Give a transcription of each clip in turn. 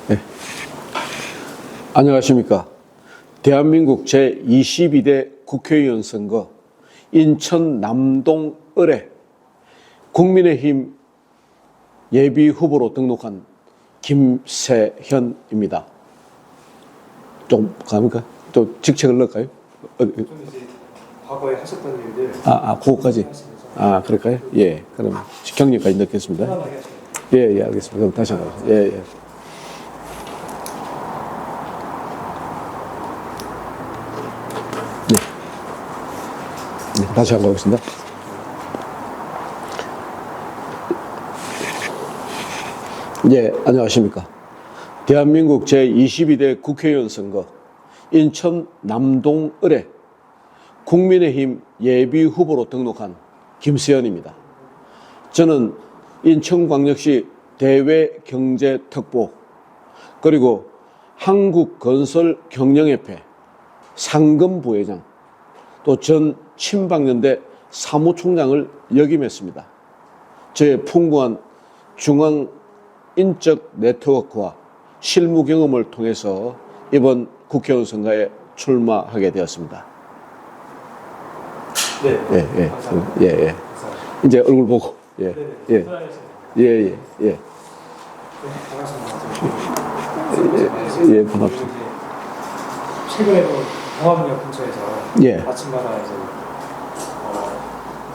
네. 안녕하십니까. 대한민국 제22대 국회의원 선거 인천 남동 을에 국민의힘 예비 후보로 등록한 김세현입니다. 좀 갑니까? 또 직책을 넣을까요? 좀 이제 과거에 하셨던 일들. 그거까지. 그럴까요? 예. 그럼 경력까지 넣겠습니다. 편안하게 하시면 예, 알겠습니다. 그럼 다시 한번. 예. 네, 다시 한번 하겠습니다. 예, 안녕하십니까. 대한민국 제22대 국회의원 선거 인천 남동 을에 국민의힘 예비 후보로 등록한 김세현입니다. 저는 인천광역시 대외경제특보 그리고 한국건설경영협회 상금부회장 또 전 친박연대 사무총장을 역임했습니다. 저의 풍부한 중앙인적 네트워크와 실무 경험을 통해서 이번 국회의원 선거에 출마하게 되었습니다. 네. 예. 이제 얼굴 보고. 예. 반갑습니다. 최근에도 동암역 근처에서 아침마다 이제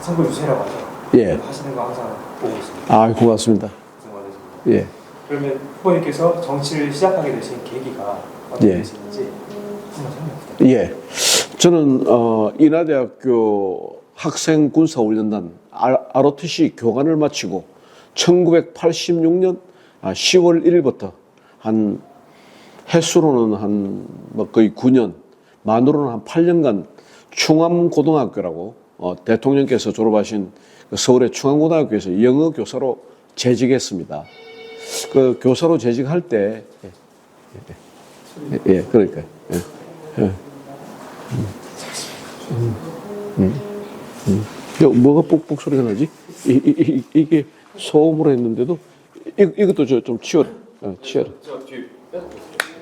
선거 유세라고 하죠. 하시는 거 항상 보고 있습니다. 고맙습니다. 고생 많으십니다. 그러면 후보님께서 정치를 시작하게 되신 계기가 어떻게 되시는지 한번 설명 부탁드립니다. 저는 인하대학교 학생군사훈련단 ROTC 교관을 마치고 1986년 10월 1일부터 한 횟수로는 거의 9년, 만으로는 한 8년간 충암고등학교라고 대통령께서 졸업하신 서울의 충암고등학교에서 영어 교사로 재직했습니다. 그 교사로 재직할 때 그러니까요. 뭐가 뽁뽁 소리가 나지? 이게 소음으로 했는데도 이것도 좀 치워라.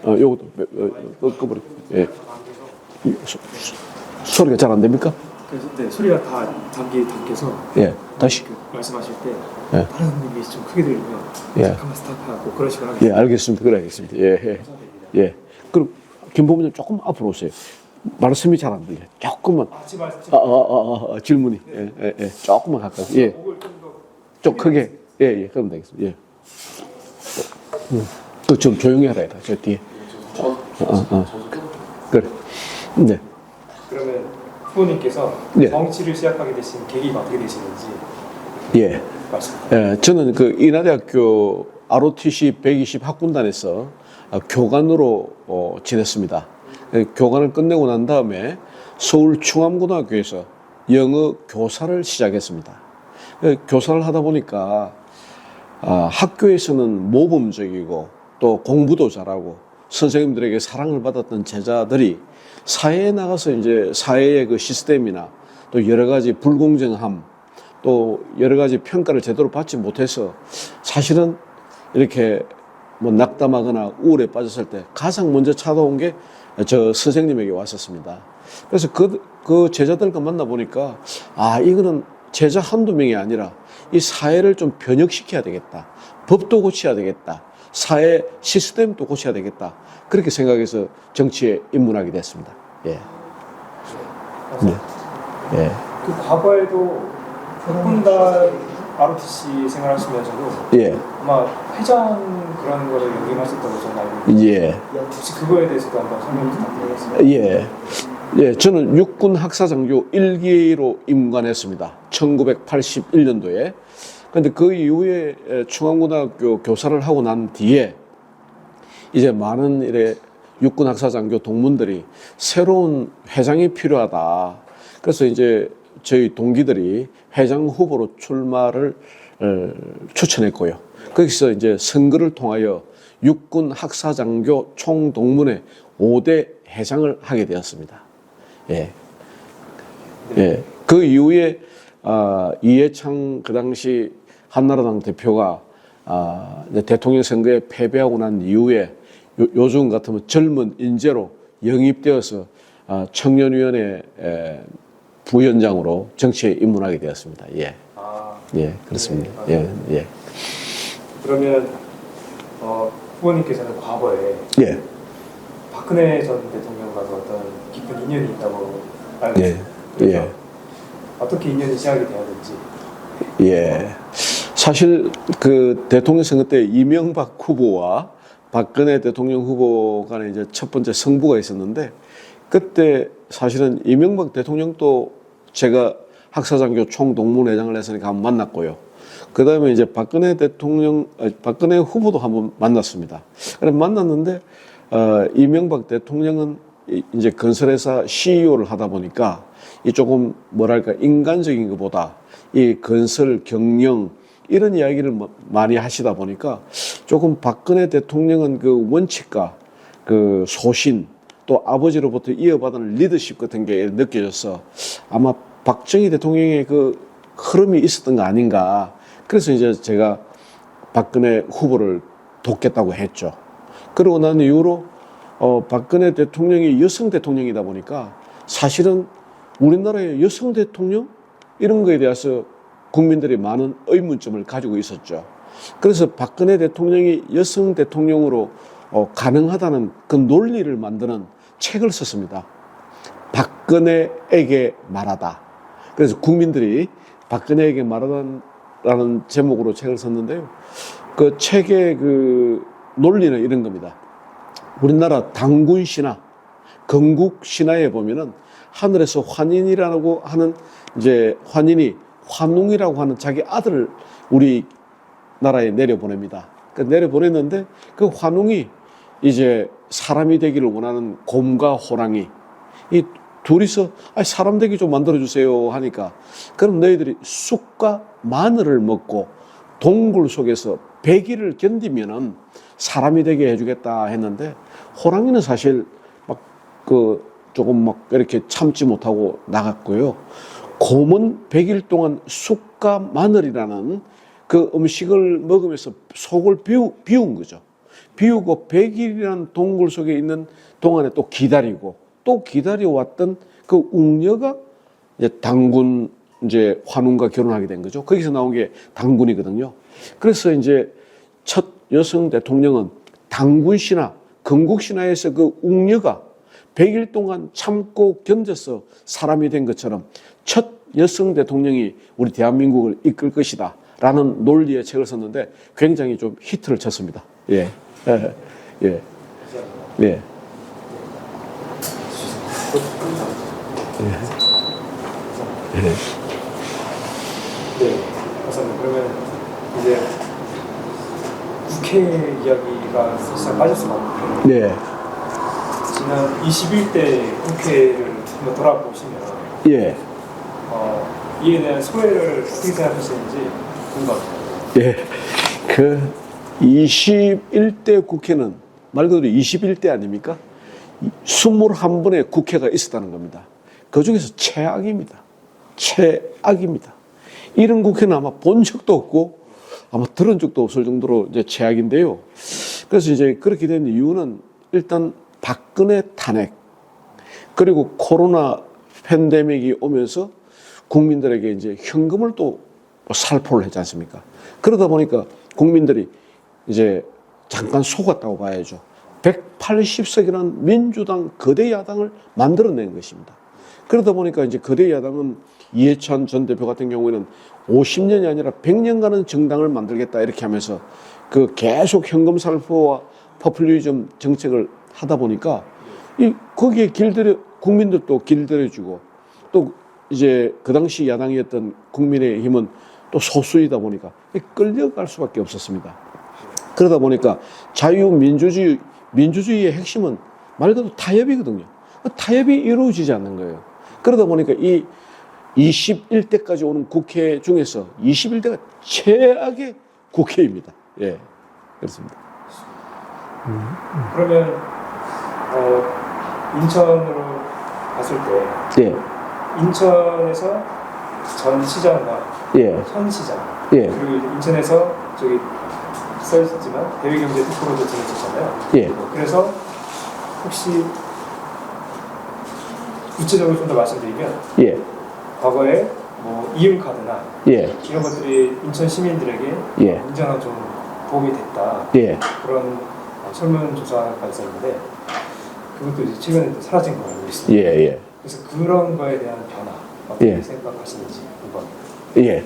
요것도 꺼버려. 소리가 잘 안 됩니까? 네, 소리가 다 담겨서. 다시. 말씀하실 때 다른 분이 좀 크게 들리면 잠깐만 스탑하고 그런 식으로 하겠습니다. 알겠습니다. 그래 알겠습니다. 그럼 김 부부님 조금 앞으로 오세요. 말씀이 잘 안 들려. 조금만. 질문이. 조금만 가까이. 좀 크게. 그럼 되겠습니다. 좀 조용히 하라 해라. 저 뒤에. 그래. 네. 그러면 후보님께서 정치를 시작하게 되신 계기가 어떻게 되시는지. 말씀. 저는 그 인하대학교 ROTC 120 학군단에서 교관으로 지냈습니다. 교관을 끝내고 난 다음에 서울 충암고등학교에서 영어 교사를 시작했습니다. 교사를 하다 보니까 학교에서는 모범적이고 또 공부도 잘하고 선생님들에게 사랑을 받았던 제자들이 사회에 나가서 이제 사회의 그 시스템이나 또 여러 가지 불공정함 또 여러 가지 평가를 제대로 받지 못해서 사실은 이렇게 낙담하거나 우울에 빠졌을 때 가장 먼저 찾아온 게 저 선생님에게 왔었습니다. 그래서 그 제자들과 만나보니까 이거는 제자 한두 명이 아니라 이 사회를 좀 변혁시켜야 되겠다. 법도 고쳐야 되겠다. 사회 시스템도 고쳐야 되겠다. 그렇게 생각해서 정치에 입문하게 됐습니다. 그 과거에도 학군단 ROTC 생활하시면서도 아마 회장 그런 거를 역임하셨다고 저는 알고 있는데 혹시 그거에 대해서도 한번 설명 부탁드리겠습니다. 저는 육군 학사장교 1기로 임관했습니다. 1981년도에. 그런데 그 이후에 충암고등학교 교사를 하고 난 뒤에 이제 많은 육군 학사장교 동문들이 새로운 회장이 필요하다. 그래서 이제 저희 동기들이 회장 후보로 출마를 추천했고요. 거기서 이제 선거를 통하여 육군 학사장교 총동문회 5대 회장을 하게 되었습니다. 그 이후에 이해창 그 당시 한나라당 대표가 이제 대통령 선거에 패배하고 난 이후에 요즘 같으면 젊은 인재로 영입되어서 청년위원회 부위원장으로 정치에 입문하게 되었습니다. 예. 예, 그렇습니다. 네, 예, 예. 그러면 후보님께서는 과거에 예. 박근혜 전 대통령과도 어떤 깊은 인연이 있다고 알고 예. 있습니다. 예. 어떻게 인연이 시작이 되었는지. 예. 사실 그 대통령 선거 때 이명박 후보와 박근혜 대통령 후보 간에 이제 첫 번째 승부가 있었는데, 그때 사실은 이명박 대통령도 제가 학사장교 총동문회장을 했으니까 한번 만났고요. 그 다음에 이제 박근혜 후보도 한번 만났습니다. 그래 만났는데, 이명박 대통령은 이제 건설회사 CEO를 하다 보니까 이 조금 뭐랄까 인간적인 것보다 이 건설 경영 이런 이야기를 많이 하시다 보니까 조금 박근혜 대통령은 그 원칙과 그 소신 또 아버지로부터 이어받은 리더십 같은 게 느껴져서 아마 박정희 대통령의 그 흐름이 있었던 거 아닌가. 그래서 이제 제가 박근혜 후보를 돕겠다고 했죠. 그러고 난 이후로 박근혜 대통령이 여성 대통령이다 보니까 사실은 우리나라의 여성 대통령 이런 거에 대해서 국민들이 많은 의문점을 가지고 있었죠. 그래서 박근혜 대통령이 여성 대통령으로 가능하다는 그 논리를 만드는 책을 썼습니다. 박근혜에게 말하다. 그래서 국민들이 박근혜에게 말하다라는 제목으로 책을 썼는데요. 그 책의 그 논리는 이런 겁니다. 우리나라 당군 신화, 건국 신화에 보면은 하늘에서 환인이라고 하는 이제 환인이 환웅이라고 하는 자기 아들을 우리 나라에 내려보냅니다. 그 내려보냈는데 그 환웅이 이제 사람이 되기를 원하는 곰과 호랑이 이 둘이서 사람 되게 좀 만들어주세요 하니까 그럼 너희들이 쑥과 마늘을 먹고 동굴 속에서 100일을 견디면은 사람이 되게 해주겠다 했는데 호랑이는 사실 막 조금 막 이렇게 참지 못하고 나갔고요. 곰은 100일 동안 쑥과 마늘이라는 그 음식을 먹으면서 속을 비운 거죠. 비우고 100일이라는 동굴 속에 있는 동안에 또 기다리고 또 기다려왔던 그 웅녀가 이제 당군 이제 환웅과 결혼하게 된 거죠. 거기서 나온 게 당군이거든요. 그래서 이제 첫 여성 대통령은 당군 신화, 건국 신화에서 그 웅녀가 100일 동안 참고 견뎌서 사람이 된 것처럼 첫 여성 대통령이 우리 대한민국을 이끌 것이다 라는 논리의 책을 썼는데 굉장히 좀 히트를 쳤습니다. 예. 예. 예. 예. 네, 감사합니다. 그러면 이제 국회 이야기가 사실 빠질 수가 없는데 네. 지난 21대 국회를 한번 돌아보시면 예. 이에 대한 소회를 어떻게 생각하시는지 궁금합니다. 예. 그 21대 국회는 말 그대로 21대 아닙니까? 21번의 국회가 있었다는 겁니다. 그 중에서 최악입니다. 최악입니다. 이런 국회는 아마 본 적도 없고 아마 들은 적도 없을 정도로 이제 최악인데요. 그래서 이제 그렇게 된 이유는 일단 박근혜 탄핵 그리고 코로나 팬데믹이 오면서 국민들에게 이제 현금을 또 살포를 했지 않습니까? 그러다 보니까 국민들이 이제 잠깐 속았다고 봐야죠. 180석이라는 민주당 거대 야당을 만들어낸 것입니다. 그러다 보니까 이제 거대 야당은 이해찬 전 대표 같은 경우에는 50년이 아니라 100년간은 정당을 만들겠다 이렇게 하면서 그 계속 현금 살포와 포퓰리즘 정책을 하다 보니까 거기에 국민들도 길들여주고 또 이제 그 당시 야당이었던 국민의힘은 또 소수이다 보니까 끌려갈 수밖에 없었습니다. 그러다 보니까 민주주의의 핵심은 말 그대로 타협이거든요. 타협이 이루어지지 않는 거예요. 그러다 보니까 이 21대까지 오는 국회 중에서 21대가 최악의 국회입니다. 예, 그렇습니다. 그러면 인천으로 갔을 때 예, 인천에서 전 시장과 예, 현 시장 예, 그리고 인천에서 저기 써있지만 대외경제특보로도 지내셨잖아요. 예. 그래서 혹시 구체적으로 좀 더 말씀드리면 예. 과거에 뭐 이음카드나 예. 이런 것들이 인천 시민들에게 예. 굉장한 좀 도움이 됐다. 예. 그런 설문조사가 있었는데 그것도 이제 최근에 또 사라진 걸로 알고 있습니다. 예. 예. 그래서 그런 거에 대한 변화 어떻게 예. 생각하시는지 궁금합니다. 예.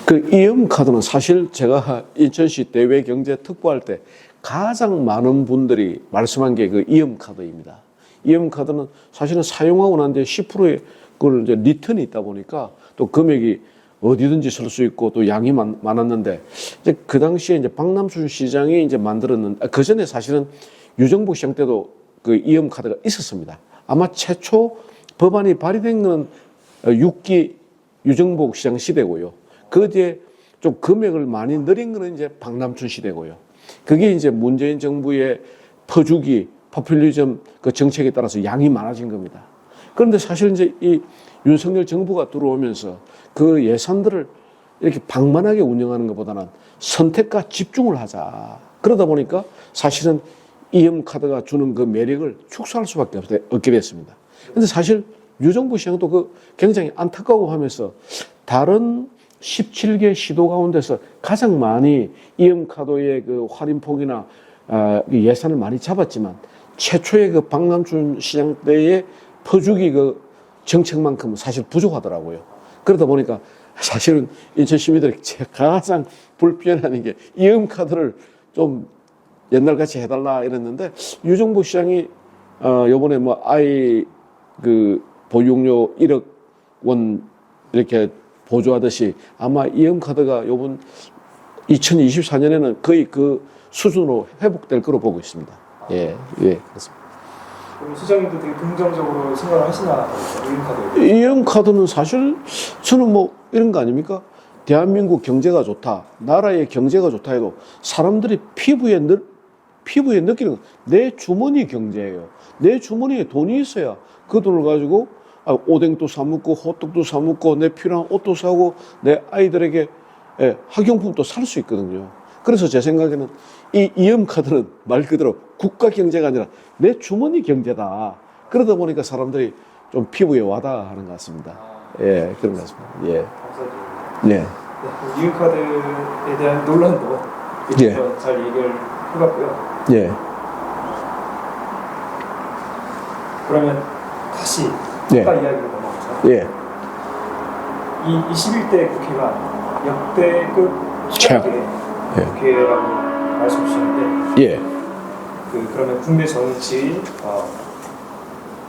그 이음카드는 사실 제가 인천시 대외경제특보할 때 가장 많은 분들이 말씀한 게 그 이음카드입니다. 이음카드는 사실은 사용하고 난 뒤에 10%의 그걸 이제 리턴이 있다 보니까 또 금액이 어디든지 쓸 수 있고 또 양이 많았는데 이제 그 당시에 이제 박남춘 시장이 이제 만들었는데 그 전에 사실은 유정복 시장 때도 그 이음카드가 있었습니다. 아마 최초 법안이 발의된 건 6기 유정복 시장 시대고요. 그 뒤에 좀 금액을 많이 늘린 거는 이제 박남춘 시대고요. 그게 이제 문재인 정부의 퍼주기, 포퓰리즘 그 정책에 따라서 양이 많아진 겁니다. 그런데 사실 이제 이 윤석열 정부가 들어오면서 그 예산들을 이렇게 방만하게 운영하는 것보다는 선택과 집중을 하자. 그러다 보니까 사실은 이음카드가 주는 그 매력을 축소할 수밖에 없게 됐습니다. 그런데 사실 유정부 시장도 그 굉장히 안타까워하면서 다른 17개 시도 가운데서 가장 많이 이음카드의 그 할인폭이나 예산을 많이 잡았지만 최초의 그 박남춘 시장 때의 퍼주기 그 정책만큼은 사실 부족하더라고요. 그러다 보니까 사실은 인천 시민들이 가장 불편한 게 이음카드를 좀 옛날같이 해달라 이랬는데 유정부 시장이 요번에 뭐 아이 그 보육료 1억 원 이렇게 보조하듯이 아마 이음카드가 요번 2024년에는 거의 그 수준으로 회복될 거로 보고 있습니다. 예, 예, 그렇습니다. 그럼 시장님도 되게 긍정적으로 생각을 하시나 이음카드? 이음카드는 사실 저는 뭐 이런 거 아닙니까? 대한민국 경제가 좋다, 나라의 경제가 좋다 해도 사람들이 피부에 느끼는 내 주머니 경제예요. 내 주머니에 돈이 있어야 그 돈을 가지고 오뎅도 사 먹고 호떡도 사 먹고 내 필요한 옷도 사고 내 아이들에게 학용품도 살 수 있거든요. 그래서 제 생각에는 이 이음카드는 말 그대로 국가 경제가 아니라 내 주머니 경제다. 그러다 보니까 사람들이 좀 피부에 와닿아하는 것 같습니다. 예, 그런 것 같습니다. 예. 감사드립니다. 예. 네, 이음카드에 대한 논란도 예. 잘 얘기를 해봤고요. 예. 그러면 다시 예. 아까 이야기로 넘어가죠. 예. 이 21대 국회가 역대급 최악의 국회라고 말씀 주셨는데 예. 그러면 국내 정치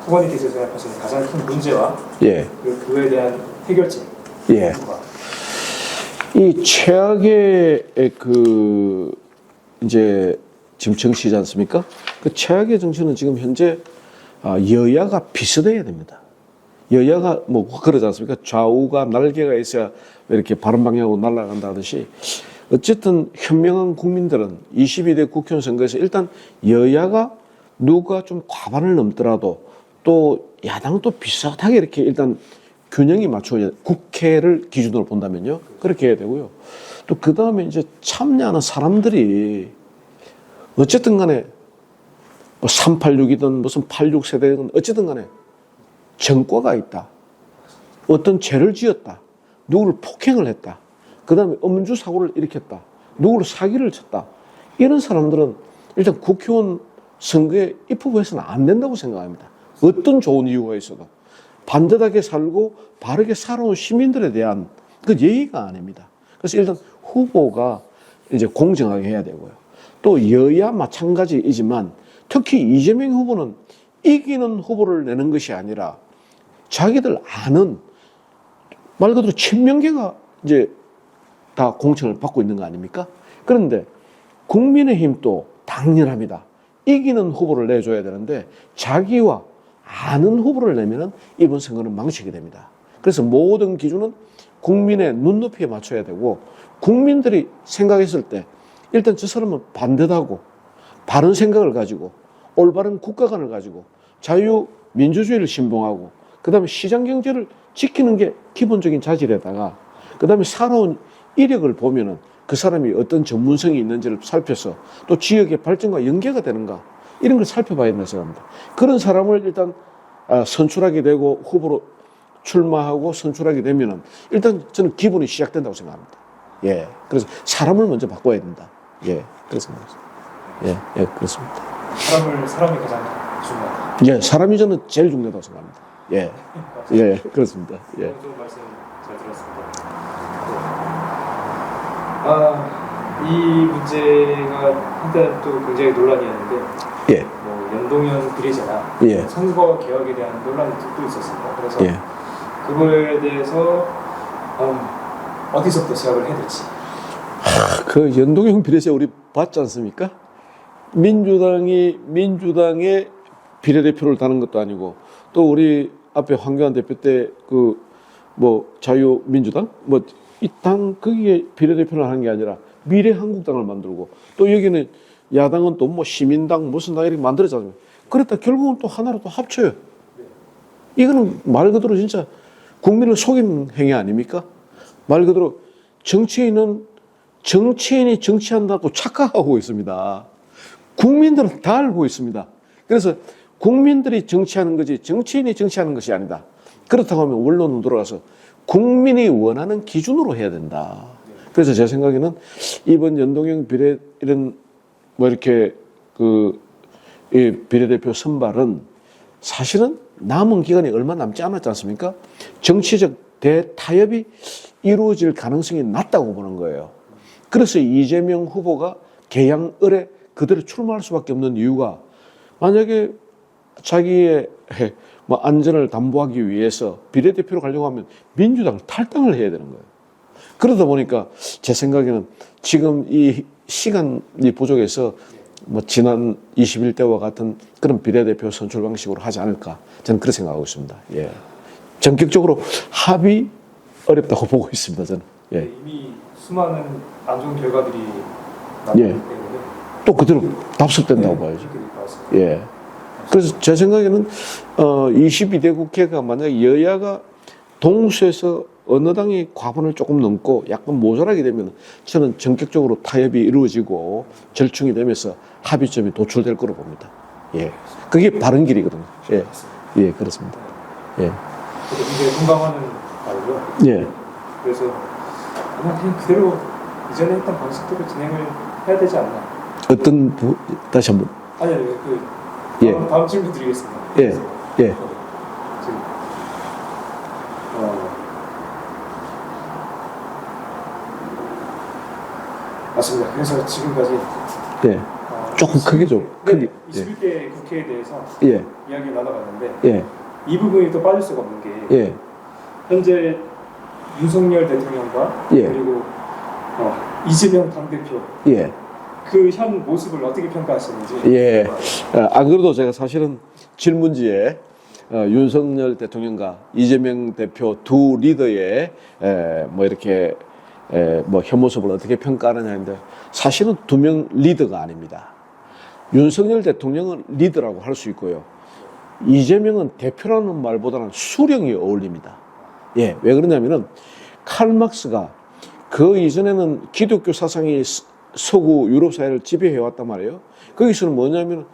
후보님께서 생각하시는 가장 큰 문제와 예. 그에 대한 해결책 예. 이 최악의 그 이제 지금 정치지 않습니까? 그 최악의 정치는 지금 현재 여야가 비슷해야 됩니다. 여야가 뭐 그러지 않습니까? 좌우가 날개가 있어야 이렇게 바른 방향으로 날아간다 하듯이 어쨌든 현명한 국민들은 22대 국회의원 선거에서 일단 여야가 누가 좀 과반을 넘더라도 또 야당도 비슷하게 이렇게 일단 균형이 맞춰야 국회를 기준으로 본다면요. 그렇게 해야 되고요. 또 그 다음에 이제 참여하는 사람들이 어쨌든 간에 뭐 386이든 무슨 86세대든 어쨌든 간에 전과가 있다. 어떤 죄를 지었다. 누구를 폭행을 했다. 그 다음에 음주 사고를 일으켰다. 누구를 사기를 쳤다. 이런 사람들은 일단 국회의원 선거에 입후보해서는 안 된다고 생각합니다. 어떤 좋은 이유가 있어도. 반듯하게 살고 바르게 살아온 시민들에 대한 그 예의가 아닙니다. 그래서 일단 후보가 이제 공정하게 해야 되고요. 또 여야 마찬가지이지만 특히 이재명 후보는 이기는 후보를 내는 것이 아니라 자기들 아는 말 그대로 친명계가 이제 다 공천을 받고 있는 거 아닙니까? 그런데 국민의힘도 당연합니다. 이기는 후보를 내줘야 되는데 자기와 아는 후보를 내면은 이번 선거는 망치게 됩니다. 그래서 모든 기준은 국민의 눈높이에 맞춰야 되고 국민들이 생각했을 때 일단 저 사람은 반듯하고 바른 생각을 가지고 올바른 국가관을 가지고 자유민주주의를 신봉하고 그 다음에 시장경제를 지키는 게 기본적인 자질에다가 그 다음에 살아온 이력을 보면은 그 사람이 어떤 전문성이 있는지를 살펴서 또 지역의 발전과 연계가 되는가 이런 걸 살펴봐야 된다고 생각합니다. 그런 사람을 일단 선출하게 되고 후보로 출마하고 선출하게 되면은 일단 저는 기본이 시작된다고 생각합니다. 예, 그래서 사람을 먼저 바꿔야 된다. 예, 그렇게 생각합니다. 예, 그렇습니다. 사람이 가장 중요하다. 예, 사람이 저는 제일 중요하다고 생각합니다. 예, 그렇습니다. 예. 좋은 말씀 잘 들었습니다. 이 문제가 한때는 또 굉장히 논란이었는데, 예. 뭐 연동형 비례제나 예. 선거 개혁에 대한 논란이 또 있었습니다. 그래서 예. 그거에 대해서 어디서부터 시작을 해야 될지. 그 연동형 비례제 우리 봤지 않습니까? 민주당의 비례대표를 다는 것도 아니고 또 우리 앞에 황교안 대표 때 그 뭐 자유민주당 뭐 이 당 거기에 비례대표를 하는 게 아니라 미래한국당을 만들고 또 여기는 야당은 또 뭐 시민당 무슨 당 이렇게 만들었잖아요. 그랬다 결국은 또 하나로 또 합쳐요. 이거는 말 그대로 진짜 국민을 속이는 행위 아닙니까? 말 그대로 정치인이 정치한다고 착각하고 있습니다. 국민들은 다 알고 있습니다. 그래서 국민들이 정치하는 거지 정치인이 정치하는 것이 아니다. 그렇다고 하면 원론으로 돌아가서 국민이 원하는 기준으로 해야 된다. 그래서 제 생각에는 이번 연동형 비례 이런 뭐 이렇게 이 비례대표 선발은 사실은 남은 기간이 얼마 남지 않았지 않습니까? 정치적 대타협이 이루어질 가능성이 낮다고 보는 거예요. 그래서 이재명 후보가 개양을에 그대로 출마할 수밖에 없는 이유가 만약에 자기의 뭐 안전을 담보하기 위해서 비례대표로 가려고 하면 민주당을 탈당을 해야 되는 거예요. 그러다 보니까 제 생각에는 지금 이 시간이 부족해서 뭐 지난 21대와 같은 그런 비례대표 선출 방식으로 하지 않을까 저는 그렇게 생각하고 있습니다. 예. 전격적으로 합의 어렵다고 보고 있습니다. 저는. 예. 이미 수많은 안 좋은 결과들이 나왔기 때문에 또 그대로 답습된다고 봐야죠. 예. 그래서 제 생각에는 22대 국회가 만약 여야가 동수에서 어느 당이 과반을 조금 넘고 약간 모자라게 되면 저는 전격적으로 타협이 이루어지고 절충이 되면서 합의점이 도출될 거로 봅니다. 예. 그게 바른 길이거든요. 예. 예, 그렇습니다. 예. 이제 공감하는 바이고요. 예. 그래서 그냥 그대로 이전에 했던 방식대로 진행을 해야 되지 않나. 다시 한번. 아니, 예. 다음 질문 드리겠습니다. 예. 예. 맞습니다. 그래서 지금까지 예. 조금 크게 좀. 크게. 21대 국회에 대해서 예. 이야기를 나눠봤는데 예. 이 부분이 또 빠질 수가 없는 게 예. 현재 윤석열 대통령과 예. 그리고 이재명 당대표 예. 그 현 모습을 어떻게 평가하시는지. 예. 안 그래도 제가 사실은 질문지에 윤석열 대통령과 이재명 대표 두 리더의 뭐 이렇게 뭐 혐오습을 어떻게 평가하느냐인데 사실은 두 명 리더가 아닙니다. 윤석열 대통령은 리더라고 할 수 있고요. 이재명은 대표라는 말보다는 수령이 어울립니다. 예, 왜 그러냐면은 칼막스가 그 이전에는 기독교 사상이 서구 유럽 사회를 지배해왔단 말이에요. 거기서는 뭐냐면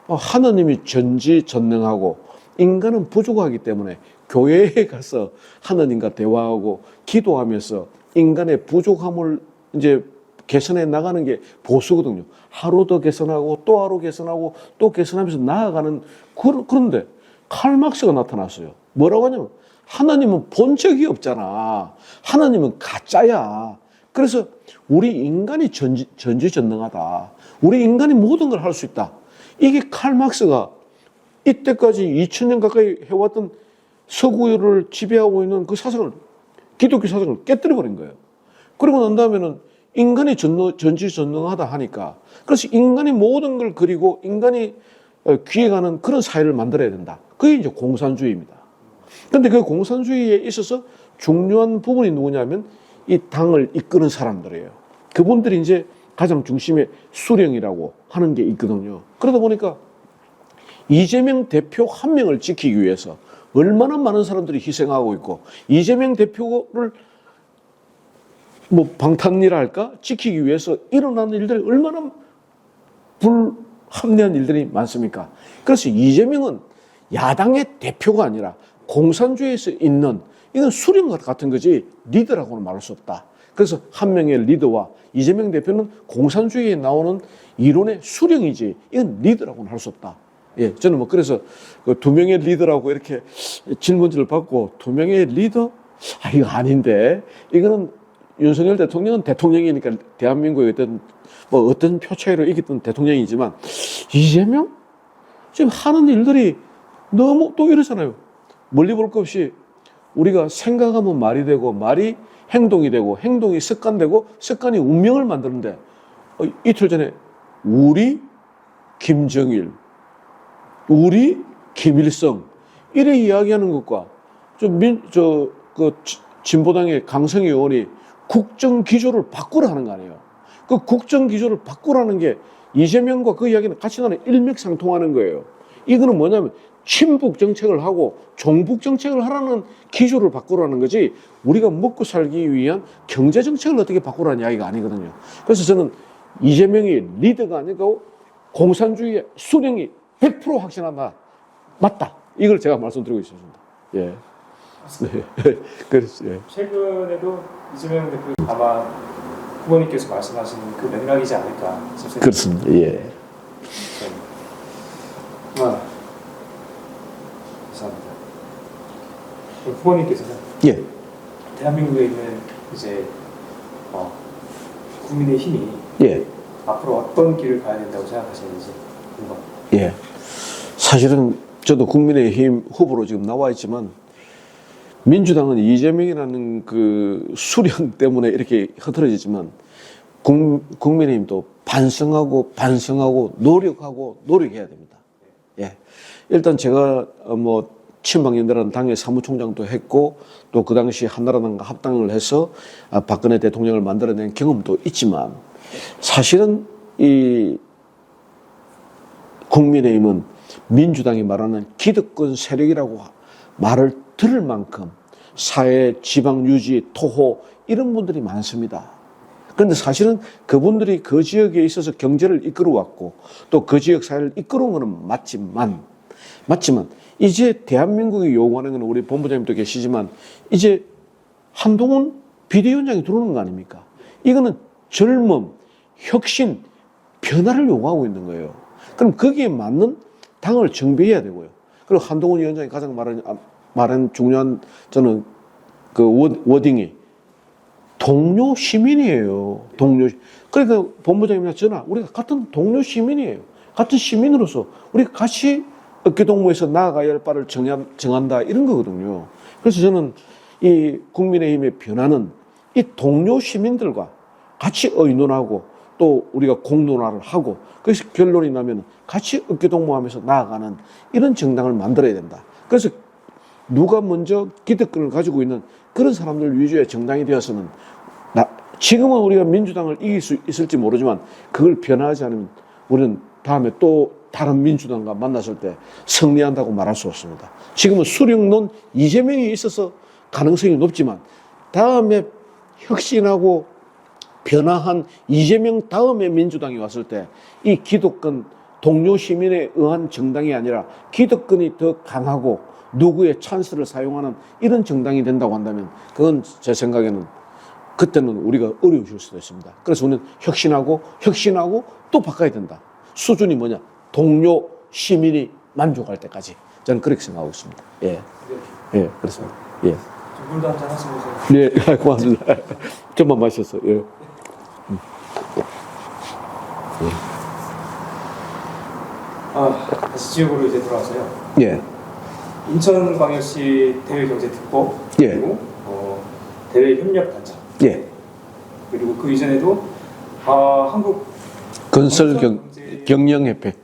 하나님이 전지전능하고 인간은 부족하기 때문에 교회에 가서 하나님과 대화하고 기도하면서 인간의 부족함을 이제 개선해 나가는 게 보수거든요. 하루 더 개선하고 또 하루 개선하고 또 개선하면서 나아가는 그런데 칼막스가 나타났어요. 뭐라고 하냐면 하나님은 본 적이 없잖아. 하나님은 가짜야. 그래서 우리 인간이 전지전능하다. 우리 인간이 모든 걸 할 수 있다. 이게 칼막스가 이때까지 2000년 가까이 해왔던 서구를 지배하고 있는 그 사상을 기독교 사상을 깨뜨려버린 거예요. 그러고 난 다음에는 인간이 전지전능하다 하니까 그래서 인간이 모든 걸 그리고 인간이 귀해가는 그런 사회를 만들어야 된다. 그게 이제 공산주의입니다. 그런데 그 공산주의에 있어서 중요한 부분이 누구냐면 이 당을 이끄는 사람들이에요. 그분들이 이제 가장 중심에 수령이라고 하는 게 있거든요. 그러다 보니까 이재명 대표 한 명을 지키기 위해서 얼마나 많은 사람들이 희생하고 있고 이재명 대표를 뭐 방탄이라 할까? 지키기 위해서 일어나는 일들이 얼마나 불합리한 일들이 많습니까? 그래서 이재명은 야당의 대표가 아니라 공산주의에서 있는 이건 수령 같은 거지 리더라고는 말할 수 없다. 그래서 한 명의 리더와 이재명 대표는 공산주의에 나오는 이론의 수령이지 이건 리더라고는 할 수 없다. 예, 저는 뭐 그래서 그 두 명의 리더라고 이렇게 질문지를 받고 두 명의 리더? 아, 이거 아닌데 이거는 윤석열 대통령은 대통령이니까 대한민국의 어떤 표 차이로 이겼던 대통령이지만 이재명? 지금 하는 일들이 너무 또 이러잖아요. 멀리 볼 것 없이 우리가 생각하면 말이 되고 말이 행동이 되고 행동이 습관되고 습관이 운명을 만드는데 이틀 전에 우리 김정일, 우리 김일성 이래 이야기하는 것과 진보당의 강성희 의원이 국정기조를 바꾸라 하는 거 아니에요. 그 국정기조를 바꾸라는 게 이재명과 그 이야기는 같이 나는 일맥상통하는 거예요. 이거는 뭐냐면 친북 정책을 하고 종북 정책을 하라는 기조를 바꾸라는 거지 우리가 먹고 살기 위한 경제 정책을 어떻게 바꾸라는 이야기가 아니거든요. 그래서 저는 이재명이 리더가 아니고 공산주의의 수령이 100% 확신한다. 맞다. 이걸 제가 말씀드리고 있습니다. 예. 네. 그래서 예. 최근에도 이재명 대표 아마 후보님께서 말씀하신 그 맥락이지 않을까 싶습니다. 그렇습니다. 예. 감사합니다. 후보님께서는 예. 대한민국에 있는 이제 국민의 힘이 예. 앞으로 어떤 길을 가야 된다고 생각하시는지 궁금합니다. 예. 사실은 저도 국민의힘 후보로 지금 나와 있지만 민주당은 이재명이라는 그 수령 때문에 이렇게 흐트러지지만 국민의힘도 반성하고 노력해야 됩니다. 예. 일단 제가 친박연대라는 당의 사무총장도 했고 또 그 당시 한나라당과 합당을 해서 박근혜 대통령을 만들어낸 경험도 있지만 사실은 이 국민의힘은 민주당이 말하는 기득권 세력이라고 말을 들을 만큼 사회, 지방 유지, 토호 이런 분들이 많습니다. 그런데 사실은 그분들이 그 지역에 있어서 경제를 이끌어왔고 또 그 지역 사회를 이끌어온 것은 맞지만 이제 대한민국이 요구하는 것은 우리 본부장님도 계시지만 이제 한동훈 비대위원장이 들어오는 거 아닙니까? 이거는 젊음, 혁신, 변화를 요구하고 있는 거예요. 그럼 거기에 맞는 당을 정비해야 되고요. 그리고 한동훈 위원장이 가장 말한 중요한 저는 그 워딩이 동료 시민이에요. 그러니까 본부장님이나 저나 우리가 같은 동료 시민이에요. 같은 시민으로서 우리가 같이 어깨동무에서 나아가야 할 바를 정한다 이런 거거든요. 그래서 저는 이 국민의힘의 변화는 이 동료 시민들과 같이 의논하고 또 우리가 공론화를 하고 그래서 결론이 나면 같이 어깨동무하면서 나아가는 이런 정당을 만들어야 된다. 그래서 누가 먼저 기득권을 가지고 있는 그런 사람들 위주의 정당이 되어서는 지금은 우리가 민주당을 이길 수 있을지 모르지만 그걸 변화하지 않으면 우리는 다음에 또 다른 민주당과 만났을 때 승리한다고 말할 수 없습니다. 지금은 수령론 이재명이 있어서 가능성이 높지만 다음에 혁신하고 변화한 이재명 다음에 민주당이 왔을 때 이 기득권 동료 시민에 의한 정당이 아니라 기득권이 더 강하고 누구의 찬스를 사용하는 이런 정당이 된다고 한다면 그건 제 생각에는 그때는 우리가 어려우실 수도 있습니다. 그래서 우리는 혁신하고 또 바꿔야 된다. 수준이 뭐냐? 동료 시민이 만족할 때까지 저는 그렇게 생각하고 있습니다. 예, 예, 그렇습니다. 예. 물도 한잔 하시면서. 네, 고맙습니다. 좀만 마셨어요. 예. 다시 지역으로 이제 돌아와서요. 예. 인천광역시 대외경제특보 예. 그리고 대외협력단장 예. 그리고 그 이전에도 한국 건설경영협회. 예. 경영협회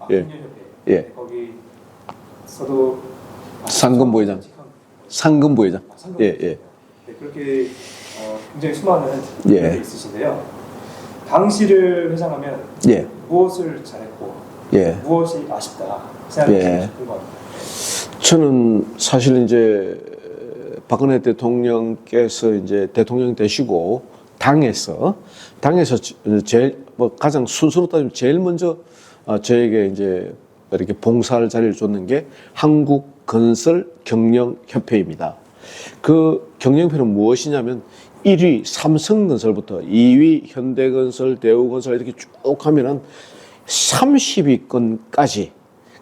예. 거기서도 상근부회장. 상근부회장. 예, 예. 네, 그렇게 굉장히 수많은 예. 일이 있으신데요. 당시를 회상하면 예. 무엇을 잘했고 예. 무엇이 아쉽다 생각하시는지 궁금합니다. 저는 사실 이제 박근혜 대통령께서 이제 대통령 되시고 당에서 제일 뭐 가장 순서로 따지면 제일 먼저 저에게 이제 이렇게 봉사할 자리를 줬는 게 한국건설경영협회입니다. 그 경영협회는 무엇이냐면 1위 삼성건설부터 2위 현대건설, 대우건설 이렇게 쭉 하면은 30위권까지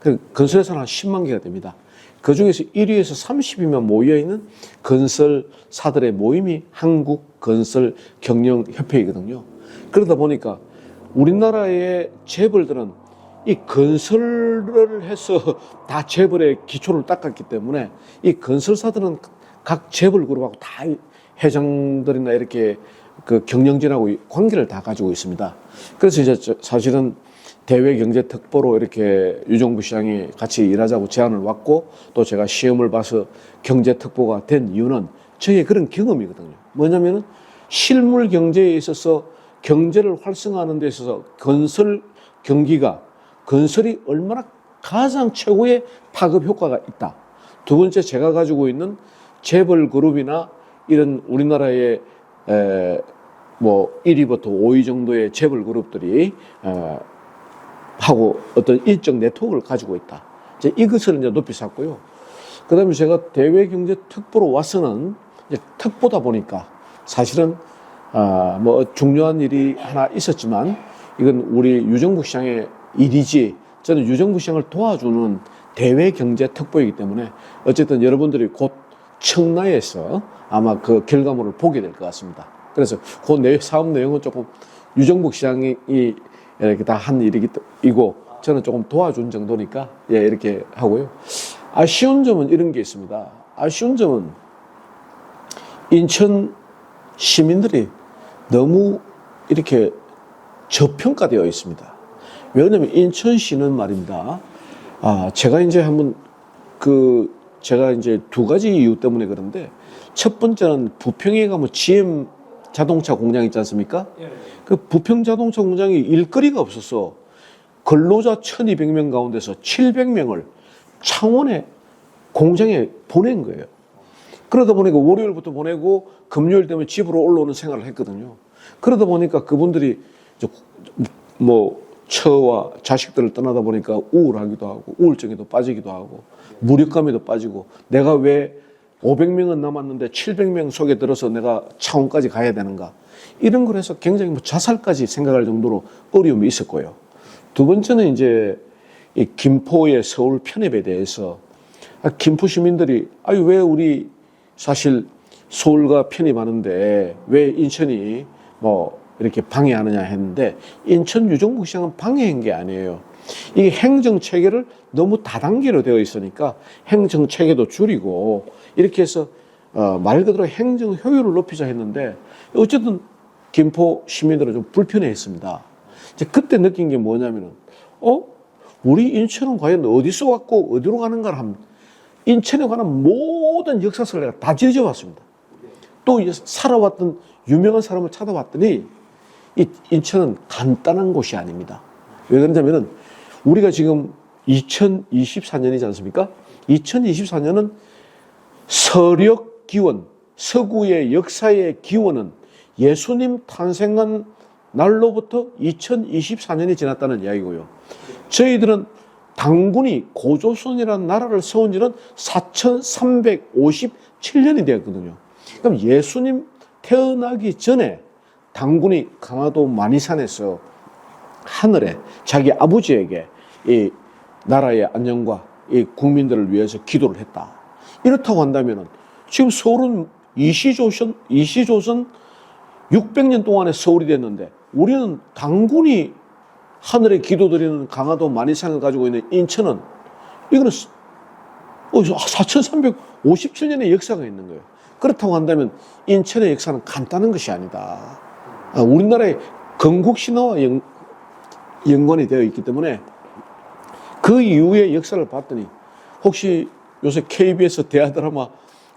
그 건설회사는 한 10만 개가 됩니다. 그 중에서 1위에서 30위만 모여있는 건설사들의 모임이 한국건설경영협회이거든요. 그러다 보니까 우리나라의 재벌들은 이 건설을 해서 다 재벌의 기초를 닦았기 때문에 이 건설사들은 각 재벌 그룹하고 다 회장들이나 이렇게 그 경영진하고 관계를 다 가지고 있습니다. 그래서 이제 사실은 대외경제특보로 이렇게 유정부 시장이 같이 일하자고 제안을 왔고 또 제가 시험을 봐서 경제특보가 된 이유는 저의 그런 경험이거든요. 뭐냐면은 실물 경제에 있어서 경제를 활성화하는 데 있어서 건설 경기가 건설이 얼마나 가장 최고의 파급 효과가 있다. 두 번째 제가 가지고 있는 재벌 그룹이나 이런 우리나라의 뭐 1위부터 5위 정도의 재벌 그룹들이 하고 어떤 일정 네트워크를 가지고 있다. 이제 이것을 이제 높이 샀고요. 그 다음에 제가 대외경제특보로 와서는 이제 특보다 보니까 사실은 뭐 중요한 일이 하나 있었지만 이건 우리 유정부 시장의 일이지 저는 유정부 시장을 도와주는 대외경제특보이기 때문에 어쨌든 여러분들이 곧 청라에서 아마 그 결과물을 보게 될 것 같습니다. 그래서 그 사업 내용은 조금 유정부 시장이 이렇게 다 한 일이고 저는 조금 도와준 정도니까 예, 이렇게 하고요. 아쉬운 점은 이런 게 있습니다. 아쉬운 점은 인천 시민들이 너무 이렇게 저평가되어 있습니다. 왜냐하면 인천시는 말입니다. 제가 이제 한번 제가 이제 두 가지 이유 때문에 그런데 첫 번째는 부평에 가면 GM 자동차 공장 있지 않습니까? 그 부평 자동차 공장이 일거리가 없어서 근로자 1200명 가운데서 700명을 창원에 공장에 보낸 거예요. 그러다 보니까 월요일부터 보내고 금요일 되면 집으로 올라오는 생활을 했거든요. 그러다 보니까 그분들이 뭐 처와 자식들을 떠나다 보니까 우울하기도 하고 우울증에도 빠지기도 하고 무력감에도 빠지고 내가 왜 500명은 남았는데 700명 속에 들어서 내가 창원까지 가야 되는가 이런 걸 해서 굉장히 뭐 자살까지 생각할 정도로 어려움이 있었고요. 두 번째는 이제 이 김포의 서울 편입에 대해서 김포 시민들이 왜 우리 사실 서울과 편입하는데 왜 인천이 뭐 이렇게 방해하느냐 했는데 인천 유정부시장은 방해한 게 아니에요. 이게 행정체계를 너무 다단계로 되어 있으니까 행정체계도 줄이고 이렇게 해서 말 그대로 행정 효율을 높이자 했는데 어쨌든 김포 시민들은 좀 불편해했습니다. 이제 그때 느낀 게 뭐냐면은 우리 인천은 과연 어디서 왔고 어디로 가는가를 하면 인천에 관한 모든 역사서를 내가 다 지어봤습니다. 또 살아왔던 유명한 사람을 찾아봤더니 이 인천은 간단한 곳이 아닙니다. 왜 그러냐면은 우리가 지금 2024년이지 않습니까? 2024년은 서력 기원, 서구의 역사의 기원은 예수님 탄생한 날로부터 2024년이 지났다는 이야기고요. 저희들은 당군이 고조선이라는 나라를 세운 지는 4357년이 되었거든요. 그럼 예수님 태어나기 전에 당군이 강화도 만이산에서 하늘에 자기 아버지에게 이 나라의 안녕과 이 국민들을 위해서 기도를 했다. 이렇다고 한다면 지금 서울은 이시조선 600년 동안에 서울이 됐는데 우리는 당군이 하늘에 기도드리는 강화도 만이산을 가지고 있는 인천은 이거는 4357년의 역사가 있는 거예요. 그렇다고 한다면 인천의 역사는 간단한 것이 아니다. 우리나라의 건국신화와 연관이 되어 있기 때문에 그 이후의 역사를 봤더니 혹시 요새 KBS 대하드라마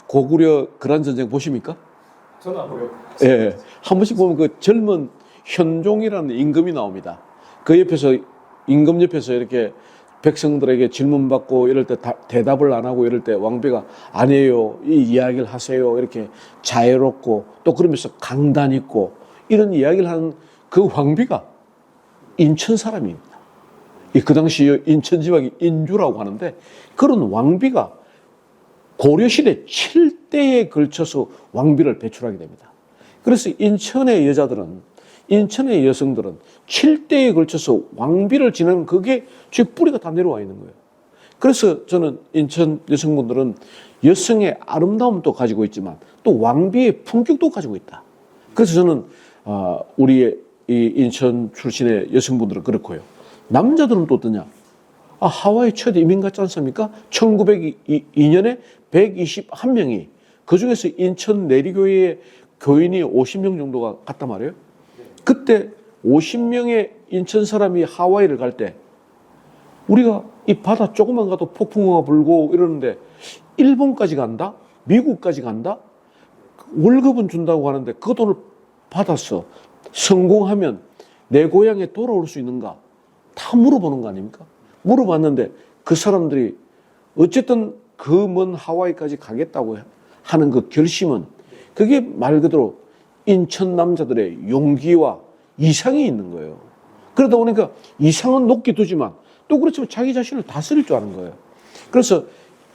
고구려 그란전쟁 보십니까? 저는 안 보여요. 예, 한 번씩 보면 그 젊은 현종이라는 임금이 나옵니다. 그 옆에서 임금 옆에서 이렇게 백성들에게 질문받고 이럴 때 대답을 안 하고 이럴 때 왕비가 아니에요 이 이야기를 하세요 이렇게 자애롭고 또 그러면서 강단 있고 이런 이야기를 하는 그 왕비가 인천 사람입니다. 그 당시 인천 지방이 인주라고 하는데 그런 왕비가 고려시대 7대에 걸쳐서 왕비를 배출하게 됩니다. 그래서 인천의 여자들은, 인천의 여성들은 7대에 걸쳐서 왕비를 지내는 그게 제 뿌리가 다 내려와 있는 거예요. 그래서 저는 인천 여성분들은 여성의 아름다움도 가지고 있지만 또 왕비의 품격도 가지고 있다. 그래서 저는 우리의 이 인천 출신의 여성분들은 그렇고요. 남자들은 또 어떠냐? 하와이 첫 이민 갔지 않습니까? 1902년에 121명이, 그 중에서 인천 내리교회의 교인이 50명 정도가 갔단 말이에요. 그때 50명의 인천 사람이 하와이를 갈 때 우리가 이 바다 조금만 가도 폭풍우가 불고 이러는데 일본까지 간다? 미국까지 간다? 월급은 준다고 하는데 그 돈을 받아서 성공하면 내 고향에 돌아올 수 있는가? 다 물어보는 거 아닙니까? 물어봤는데 그 사람들이 어쨌든 그 먼 하와이까지 가겠다고 하는 그 결심은 그게 말 그대로 인천 남자들의 용기와 이상이 있는 거예요. 그러다 보니까 이상은 높게 두지만 또 그렇지만 자기 자신을 다스릴 줄 아는 거예요. 그래서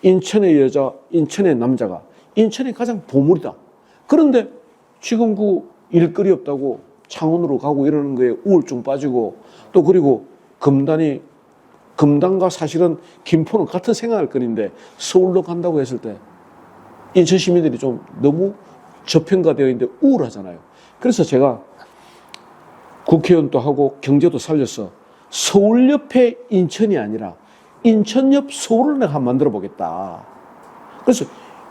인천의 여자, 인천의 남자가 인천의 가장 보물이다. 그런데 지금 그 일거리 없다고 창원으로 가고 이러는 거에 우울증 빠지고 또 그리고 금단과 사실은 김포는 같은 생각할 거리인데 서울로 간다고 했을 때 인천 시민들이 좀 너무 저평가되어 있는데 우울하잖아요. 그래서 제가 국회의원도 하고 경제도 살려서 서울 옆에 인천이 아니라 인천 옆 서울을 내가 한번 만들어 보겠다. 그래서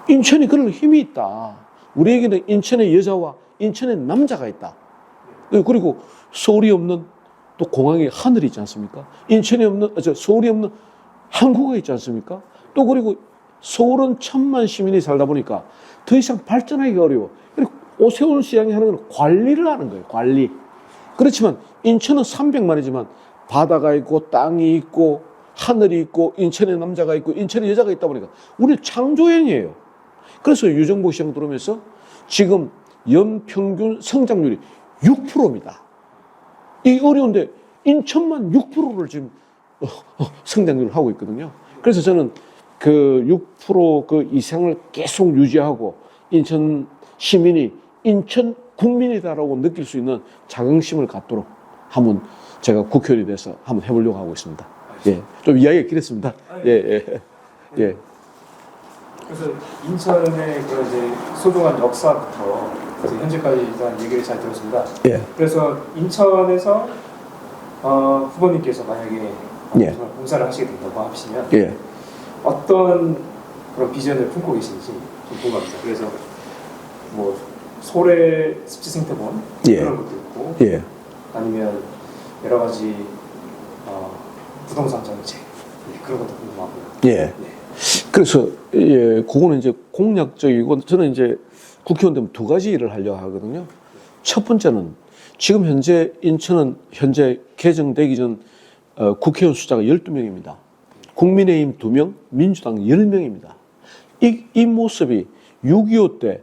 인천이 그럴 힘이 있다. 우리에게는 인천의 여자와 인천의 남자가 있다. 그리고 서울이 없는 또 공항에 하늘이 있지 않습니까? 인천이 없는, 서울이 없는 항구가 있지 않습니까? 또 그리고 서울은 1,000만 시민이 살다 보니까 더 이상 발전하기가 어려워. 그리고 오세훈 시장이 하는 건 관리를 하는 거예요. 관리. 그렇지만 인천은 300만이지만 바다가 있고 땅이 있고 하늘이 있고 인천의 남자가 있고 인천의 여자가 있다 보니까 우리는 창조행이에요. 그래서 유정복 시장 들어오면서 지금 연평균 성장률이 6%입니다. 이 어려운데 인천만 6%를 지금 성장률을 하고 있거든요. 그래서 저는 그 6% 이상을 계속 유지하고 인천 시민이 인천 국민이다라고 느낄 수 있는 자긍심을 갖도록 한번 제가 국회의원이 돼서 한번 해보려고 하고 있습니다. 예, 좀 이야기가 길었습니다. 예. 그래서 인천의 그런 이제 소중한 역사부터 이제 현재까지 일단 얘기를 잘 들었습니다. 예. 그래서 인천에서 후보님께서 만약에 정말 봉사를 하시게 된다고 하시면 어떤 그런 비전을 품고 계신지 좀 궁금합니다. 그래서 뭐 소래 습지생태원 그런 것도 있고 아니면 여러 가지 부동산 정책 그런 것도 궁금하고요. 그래서 그거는 이제 공약적이고 저는 이제 국회의원 되면 두 가지 일을 하려고 하거든요. 첫 번째는 지금 현재 인천은 현재 개정되기 전 국회의원 숫자가 12명입니다. 국민의힘 2명, 민주당 10명입니다. 이 모습이 6.25 때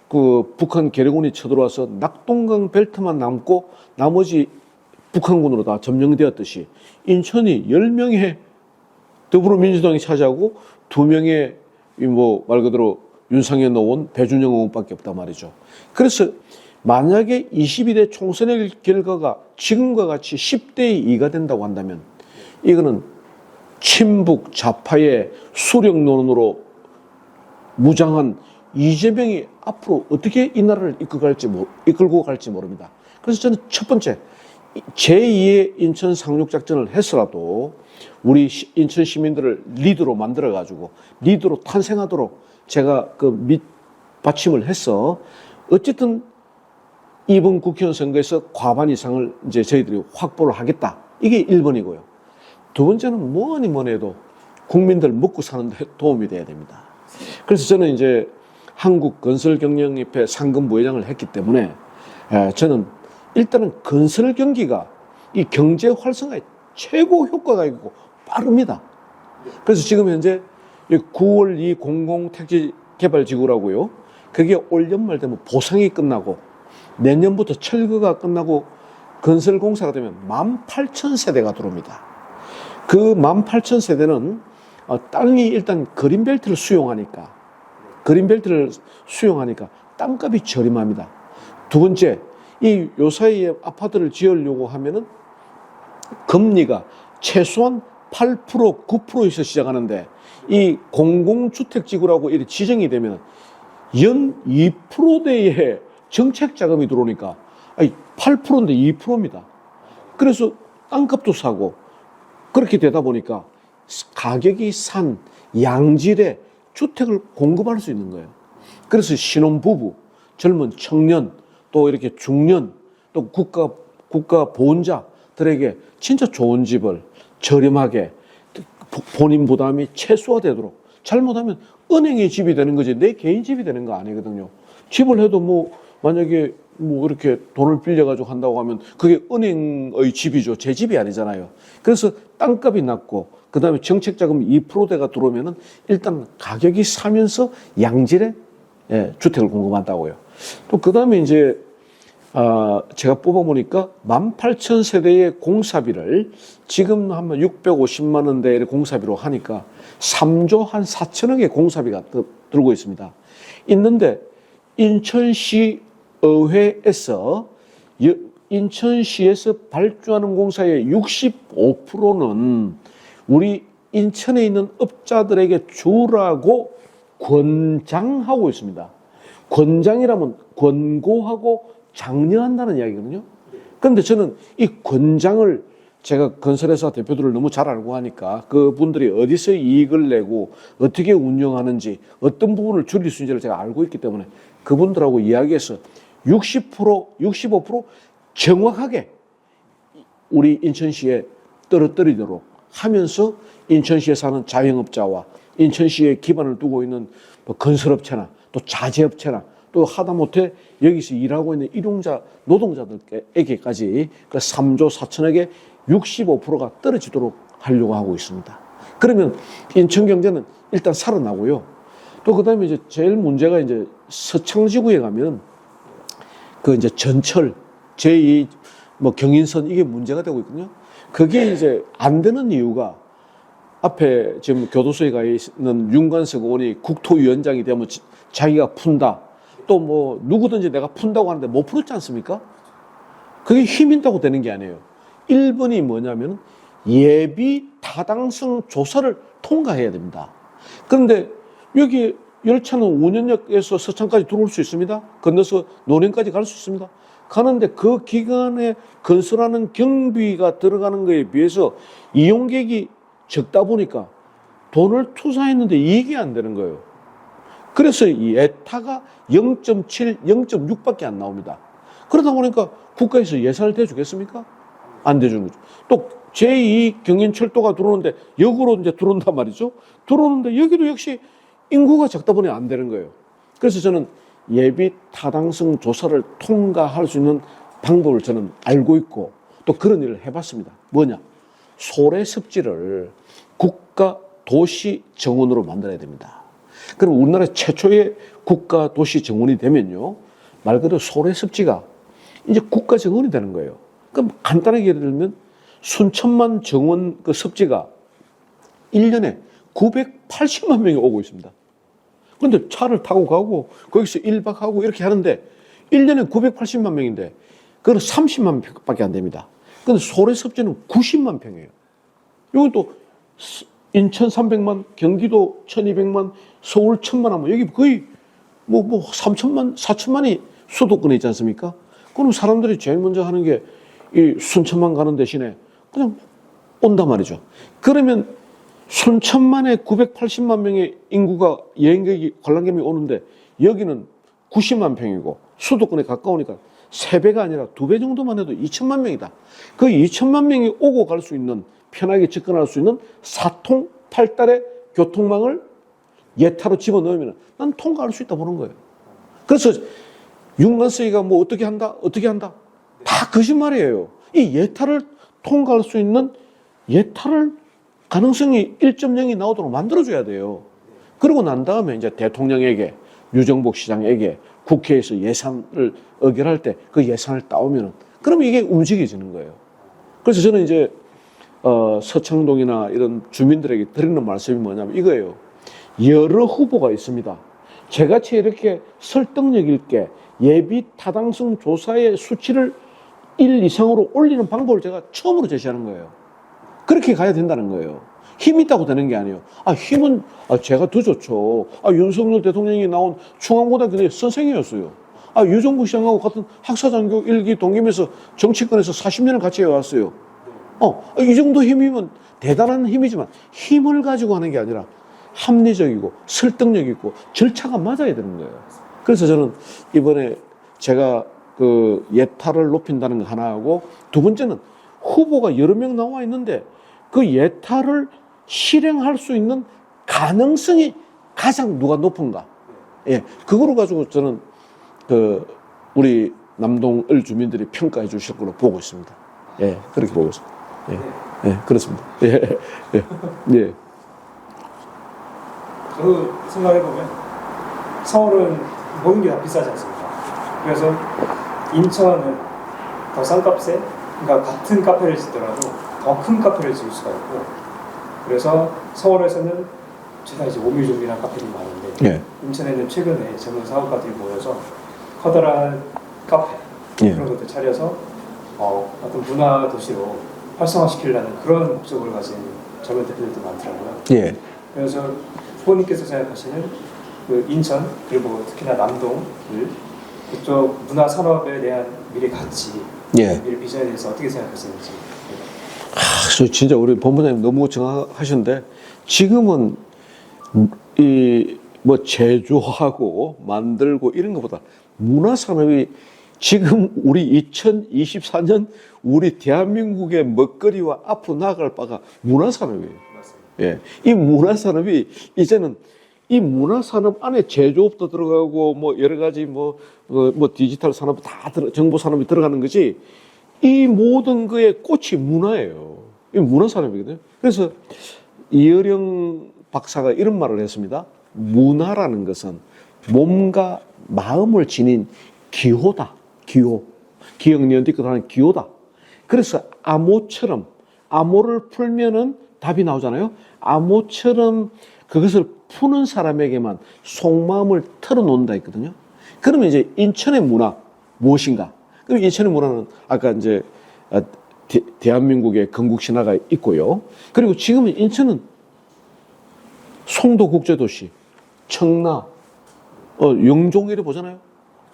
그 북한 괴뢰군이 쳐들어와서 낙동강 벨트만 남고 나머지 북한군으로 다 점령되었듯이 인천이 10명의 더불어민주당이 차지하고 2명의 뭐 말 그대로 윤상현 의원, 배준영 의원밖에 없단 말이죠. 그래서 만약에 22대 총선의 결과가 지금과 같이 10대 2가 된다고 한다면 이거는 친북 좌파의 수령 논으로 무장한 이재명이 앞으로 어떻게 이 나라를 이끌고 갈지 모릅니다. 그래서 저는 첫 번째 제2의 인천 상륙작전을 해서라도 우리 인천 시민들을 리더로 만들어가지고 리더로 탄생하도록 제가 그 밑받침을 해서 어쨌든 이번 국회의원 선거에서 과반 이상을 이제 저희들이 확보를 하겠다. 이게 1번이고요. 두 번째는 뭐니 해도 국민들 먹고 사는 데 도움이 돼야 됩니다. 그래서 저는 이제 한국건설경영협회 상근부회장을 했기 때문에 저는 일단은 건설 경기가 이 경제 활성화에 최고 효과가 있고 빠릅니다. 그래서 지금 현재 9월 2 공공택지개발지구라고요. 그게 올 연말 되면 보상이 끝나고 내년부터 철거가 끝나고 건설 공사가 되면 18,000세대가 들어옵니다. 그 18,000세대는 땅이 일단 그린벨트를 수용하니까 땅값이 저렴합니다. 두 번째, 요 사이에 아파트를 지으려고 하면은 금리가 최소한 8%, 9%에서 시작하는데 이 공공주택지구라고 이렇게 지정이 되면 연 2%대의 정책 자금이 들어오니까 8%인데 2%입니다. 그래서 땅값도 사고 그렇게 되다 보니까 가격이 산 양질의 주택을 공급할 수 있는 거예요. 그래서 신혼부부, 젊은 청년, 또 이렇게 중년, 또 국가 보훈자들에게 진짜 좋은 집을 저렴하게 본인 부담이 최소화되도록, 잘못하면 은행의 집이 되는 거지 내 개인 집이 되는 거 아니거든요. 집을 해도 만약에 이렇게 돈을 빌려가지고 한다고 하면 그게 은행의 집이죠. 제 집이 아니잖아요. 그래서 땅값이 낮고 그 다음에 정책자금 2%대가 들어오면은 일단 가격이 사면서 양질의 주택을 공급한다고요. 또 그 다음에 이제 제가 뽑아보니까 18,000세대의 공사비를 지금 한 650만 원대의 공사비로 하니까 3조 한 4천억의 공사비가 들고 있습니다. 있는데 인천시 의회에서 인천시에서 발주하는 공사의 65%는 우리 인천에 있는 업자들에게 주라고 권장하고 있습니다. 권장이라면 권고하고 장려한다는 이야기거든요. 그런데 저는 이 권장을 제가 건설회사 대표들을 너무 잘 알고 하니까 그분들이 어디서 이익을 내고 어떻게 운영하는지 어떤 부분을 줄일 수 있는지를 제가 알고 있기 때문에 그분들하고 이야기해서 60%, 65% 정확하게 우리 인천시에 떨어뜨리도록 하면서 인천시에 사는 자영업자와 인천시에 기반을 두고 있는 건설업체나 또 자재업체나 또 하다못해 여기서 일하고 있는 일용자 노동자들에게까지 그 3조 4천억의 65%가 떨어지도록 하려고 하고 있습니다. 그러면 인천 경제는 일단 살아나고요. 또 그다음에 이제 제일 문제가 이제 서창지구에 가면 그 이제 전철 제2 경인선 이게 문제가 되고 있거든요. 그게 이제 안 되는 이유가 앞에 지금 교도소에 가 있는 윤관석 의원이 국토위원장이 되면 자기가 푼다. 또 누구든지 내가 푼다고 하는데 못 풀었지 않습니까? 그게 힘이 있다고 되는 게 아니에요. 1번이 뭐냐면 예비 타당성 조사를 통과해야 됩니다. 그런데 여기 열차는 운현역에서 서창까지 들어올 수 있습니다. 건너서 논현까지 갈 수 있습니다. 가는데 그 기간에 건설하는 경비가 들어가는 것에 비해서 이용객이 적다 보니까 돈을 투자했는데 이익이 안 되는 거예요. 그래서 이 예타가 0.7, 0.6밖에 안 나옵니다. 그러다 보니까 국가에서 예산을 대주겠습니까? 안 대주는 거죠. 또 제2 경인철도가 들어오는데 역으로 이제 들어온단 말이죠. 들어오는데 여기도 역시 인구가 적다 보니 안 되는 거예요. 그래서 저는 예비 타당성 조사를 통과할 수 있는 방법을 저는 알고 있고 또 그런 일을 해봤습니다. 뭐냐? 소래습지를 국가 도시 정원으로 만들어야 됩니다. 그럼 우리나라 최초의 국가 도시 정원이 되면요, 말 그대로 소래습지가 이제 국가 정원이 되는 거예요. 그럼 간단하게 예를 들면 순천만 정원 그 습지가 1년에 980만 명이 오고 있습니다. 그런데 차를 타고 가고 거기서 1박 하고 이렇게 하는데 1년에 980만 명인데 그건 30만 평밖에 안 됩니다. 그런데 소래습지는 90만 평이에요. 이건 또 인천 300만, 경기도 1200만, 서울 1000만 하면 여기 거의 3천만, 4천만이 수도권에 있지 않습니까? 그럼 사람들이 제일 먼저 하는 게 이 순천만 가는 대신에 그냥 온단 말이죠. 그러면 순천만에 980만 명의 인구가 여행객이 관람객이 오는데 여기는 90만 평이고 수도권에 가까우니까 3배가 아니라 2배 정도만 해도 2천만 명이다. 그 2천만 명이 오고 갈 수 있는 편하게 접근할 수 있는 4통 8달의 교통망을 예타로 집어넣으면 난 통과할 수 있다 보는 거예요. 그래서 윤관석이가 어떻게 한다? 다 거짓말이에요. 이 예타를 통과할 수 있는 예타를 가능성이 1.0이 나오도록 만들어줘야 돼요. 그러고 난 다음에 이제 대통령에게, 유정복 시장에게, 국회에서 예산을 의결할 때 그 예산을 따오면은 그러면 이게 움직여지는 거예요. 그래서 저는 이제 서창동이나 이런 주민들에게 드리는 말씀이 뭐냐면 이거예요. 여러 후보가 있습니다. 제같이 이렇게 설득력 있게 예비 타당성 조사의 수치를 1 이상으로 올리는 방법을 제가 처음으로 제시하는 거예요. 그렇게 가야 된다는 거예요. 힘이 있다고 되는 게 아니에요. 힘은 제가 더 좋죠. 윤석열 대통령이 나온 중앙고등학교 선생이었어요. 유정부 시장하고 같은 학사장교 1기 동기면서 정치권에서 40년을 같이 해왔어요. 이 정도 힘이면 대단한 힘이지만 힘을 가지고 하는 게 아니라 합리적이고 설득력 있고 절차가 맞아야 되는 거예요. 그래서 저는 이번에 제가 그 예타를 높인다는 거 하나하고 두 번째는 후보가 여러 명 나와 있는데 그 예타를 실행할 수 있는 가능성이 가장 누가 높은가. 예, 그거로 가지고 저는 우리 남동을 주민들이 평가해 주실 걸로 보고 있습니다. 예, 그렇게 보고 있습니다. 예, 예, 그렇습니다. 예, 예, 예. 저도 생각해보면 서울은 모든 게 다 비싸지 않습니까? 그래서 인천은 더 싼 값에, 그러니까 같은 카페를 짓더라도 더 큰 카페를 지을 수가 있고, 그래서 서울에서는 제가 이제 오밀조밀한 카페들이 많은데, 예. 인천에는 최근에 젊은 사업가들이 모여서 커다란 카페 그런 것들 차려서 어떤 문화 도시로 활성화시키려는 그런 목적을 가진 젊은 대표들도 많더라고요. 예. 그래서 후보님께서 생각하시는 그 인천 그리고 특히나 남동을 그쪽 문화 산업에 대한 미래 가치, 예. 미래 비전에 대해서 어떻게 생각하시는지. 저 진짜 우리 본부장님 너무 정확하신데 지금은 이 뭐 제조하고 만들고 이런 것보다 문화 산업이 지금 우리 2024년 우리 대한민국의 먹거리와 앞으로 나아갈 바가 문화 산업이에요. 예. 이 문화 산업이 이제는 이 문화 산업 안에 제조업도 들어가고 뭐 여러 가지 뭐 디지털 산업 다 정보 산업이 들어가는 거지. 이 모든 거의 꽃이 문화예요. 이 문화 산업이거든요. 그래서 이어령 박사가 이런 말을 했습니다. 문화라는 것은 몸과 마음을 지닌 기호다. 기호. 기억니언티크도 하는 기호다. 그래서 암호처럼 암호를 풀면은 답이 나오잖아요. 암호처럼 그것을 푸는 사람에게만 속마음을 털어놓는다 했거든요. 그러면 이제 인천의 문화 무엇인가? 그럼 인천의 문화는 아까 이제 대한민국의 건국신화가 있고요. 그리고 지금은 인천은 송도국제도시, 청라, 영종이래 보잖아요.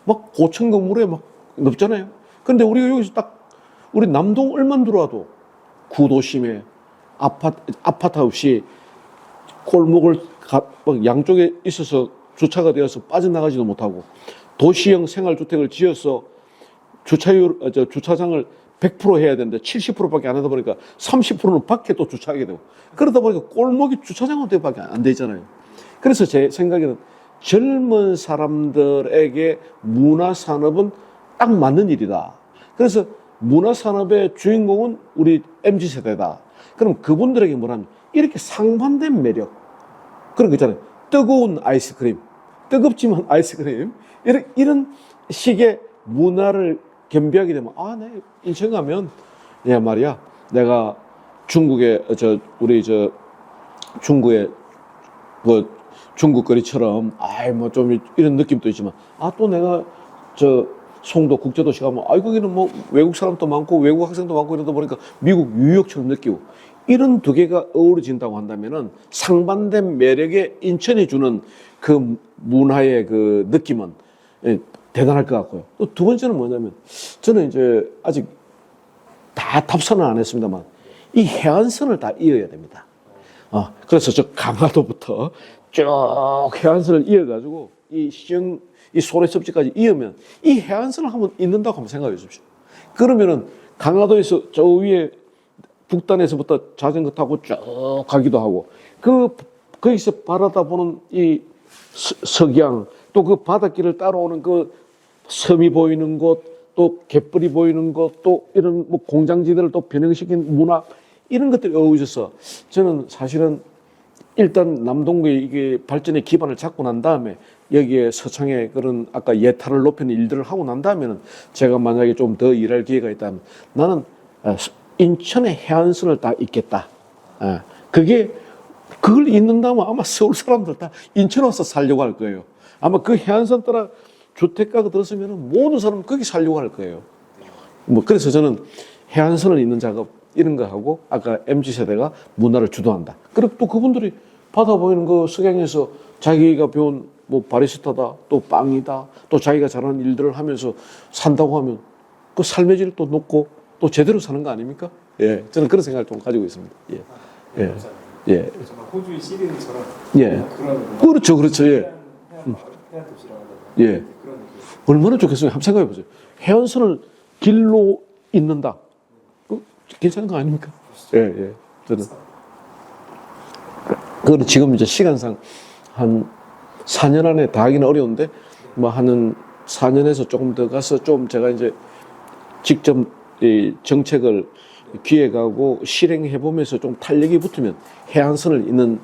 막 고층 건물에 막 넓잖아요. 그런데 우리가 여기서 딱 우리 남동 을만 들어와도 구도심에 아파트 없이 골목을 양쪽에 있어서 주차가 되어서 빠져나가지도 못하고 도시형 생활주택을 지어서 주차장을 100% 해야 되는데 70%밖에 안 하다 보니까 30%는 밖에 또 주차하게 되고 그러다 보니까 골목이 주차장은 밖에 안 되잖아요. 그래서 제 생각에는 젊은 사람들에게 문화산업은 딱 맞는 일이다. 그래서 문화산업의 주인공은 우리 MZ세대다. 그럼 그분들에게 뭐라면 이렇게 상반된 매력 그런 거 있잖아요. 뜨거운 아이스크림, 뜨겁지만 아이스크림 이런 식의 문화를 겸비하게 되면 내 인천 가면 야 말이야 내가 중국의 중국의 뭐 중국 거리처럼 뭐 좀 이런 느낌도 있지만 또 내가 송도 국제도시 가면 거기는 뭐 외국 사람도 많고 외국 학생도 많고 이러다 보니까 미국 뉴욕처럼 느끼고 이런 두 개가 어우러진다고 한다면은 상반된 매력의 인천이 주는 그 문화의 그 느낌은 대단할 것 같고요. 또 두 번째는 뭐냐면 저는 이제 아직 다 탑선은 안 했습니다만 이 해안선을 다 이어야 됩니다. 그래서 저 강화도부터 쭉 해안선을 이어가지고 이 소래섭지까지 이으면 이 해안선을 한번 잇는다고 한번 생각해 주십시오. 그러면은 강화도에서 저 위에 북단에서부터 자전거 타고 쭉 가기도 하고 거기서 바라다 보는 이 석양 또 그 바닷길을 따라오는 그 섬이 보이는 곳 또 갯벌이 보이는 곳 또 이런 뭐 공장지대를 또 변형시킨 문화 이런 것들이 어우러져서 저는 사실은 일단 남동구의 이게 발전의 기반을 잡고 난 다음에 여기에 서창의 그런 아까 예타를 높이는 일들을 하고 난 다음에는 제가 만약에 좀 더 일할 기회가 있다면 나는 인천의 해안선을 다 잇겠다. 그게 그걸 잇는다면 아마 서울 사람들 다 인천 와서 살려고 할 거예요. 아마 그 해안선 따라 주택가가 들었으면 모든 사람은 거기 살려고 할 거예요. 뭐 그래서 저는 해안선을 잇는 작업 이런 거 하고 아까 MZ세대가 문화를 주도한다. 그리고 또 그분들이 받아 보이는 그 석양에서 자기가 배운 뭐 바리스타다, 또 빵이다, 또 자기가 잘하는 일들을 하면서 산다고 하면 그 삶의 질을 또 높고 또 제대로 사는 거 아닙니까? 예, 저는 그런 생각을 좀 가지고 있습니다. 예, 예, 예. 정말 호주의 시드니처럼 예. 그런 그렇죠, 그렇죠. 예, 해안 도시라고 하잖아요. 예. 그런 느낌. 얼마나 좋겠어요. 한번 생각해 보세요. 해안선을 길로 잇는다. 괜찮은 거 아닙니까? 예, 예. 저는. 그거는 지금 이제 시간상 한 4년 안에 다 하기는 어려운데, 뭐 하는 4년에서 조금 더 가서 좀 제가 이제 직접 이 정책을 기획하고 실행해 보면서 좀 탄력이 붙으면 해안선을 잇는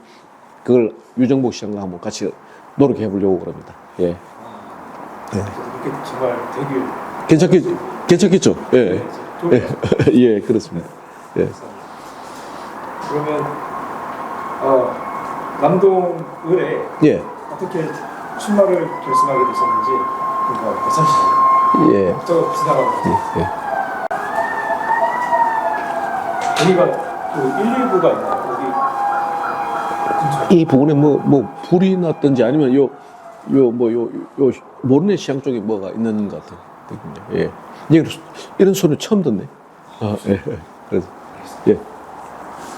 그걸 유정복 시장과 한번 같이 노력해 보려고 그럽니다. 예. 예. 이렇게 정말 괜찮겠죠? 예. 네, 예. 예, 그렇습니다. 예. 그러면 남동을에 예. 어떻게 출마를 결심하게 되셨는지 괜찮으시나요? 예. 저 지나가고 예. 예. 여기가 그 119가 있나요? 여기 근처에. 이 부분에 뭐 불이 났든지 아니면 요 모르네 시장 쪽에 뭐가 있는 것 같아요. 예. 이런 소리 처음 듣네. 예. 그래서 예.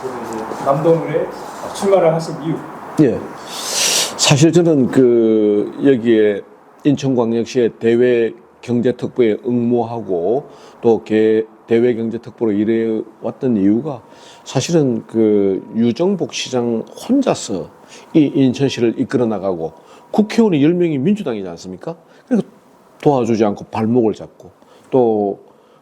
그러면 이제 남동을에 출마를 하신 이유. 예. 사실 저는 그 여기에 인천광역시의 대외경제특보에 응모하고 또 대외경제특보로 일해왔던 이유가 사실은 그 유정복 시장 혼자서 이 인천시를 이끌어 나가고 국회의원이 10명이 민주당이지 않습니까? 그러니까 도와주지 않고 발목을 잡고 또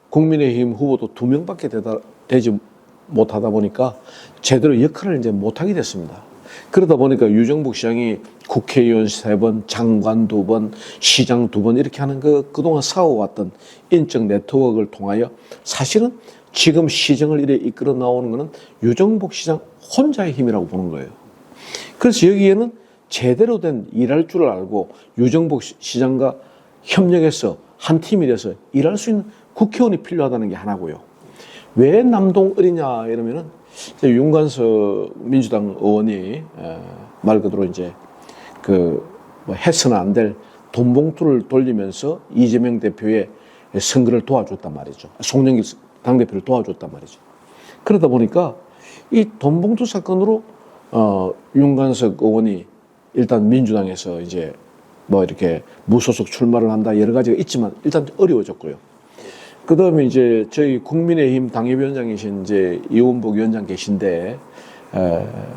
국민의힘 후보도 2명밖에 되지 못하다 보니까 제대로 역할을 이제 못하게 됐습니다. 그러다 보니까 유정복 시장이 국회의원 3번, 장관 2번, 시장 2번 이렇게 하는 그동안 쌓아왔던 인적 네트워크를 통하여 사실은 지금 시정을 이래 이끌어 나오는 것은 유정복 시장 혼자의 힘이라고 보는 거예요. 그래서 여기에는 제대로 된 일할 줄 알고 유정복 시장과 협력해서 한 팀이 돼서 일할 수 있는 국회의원이 필요하다는 게 하나고요. 왜 남동을이냐 이러면은 윤관석 민주당 의원이 말 그대로 이제 뭐 해서는 안 될 돈봉투를 돌리면서 이재명 대표의 선거를 도와줬단 말이죠. 송영길 당대표를 도와줬단 말이죠. 그러다 보니까 이 돈봉투 사건으로 윤관석 의원이 일단 민주당에서 이제 뭐 이렇게 무소속 출마를 한다 여러 가지가 있지만 일단 어려워졌고요. 그 다음에 이제 저희 국민의힘 당협위원장이신 이제 이원복 위원장 계신데,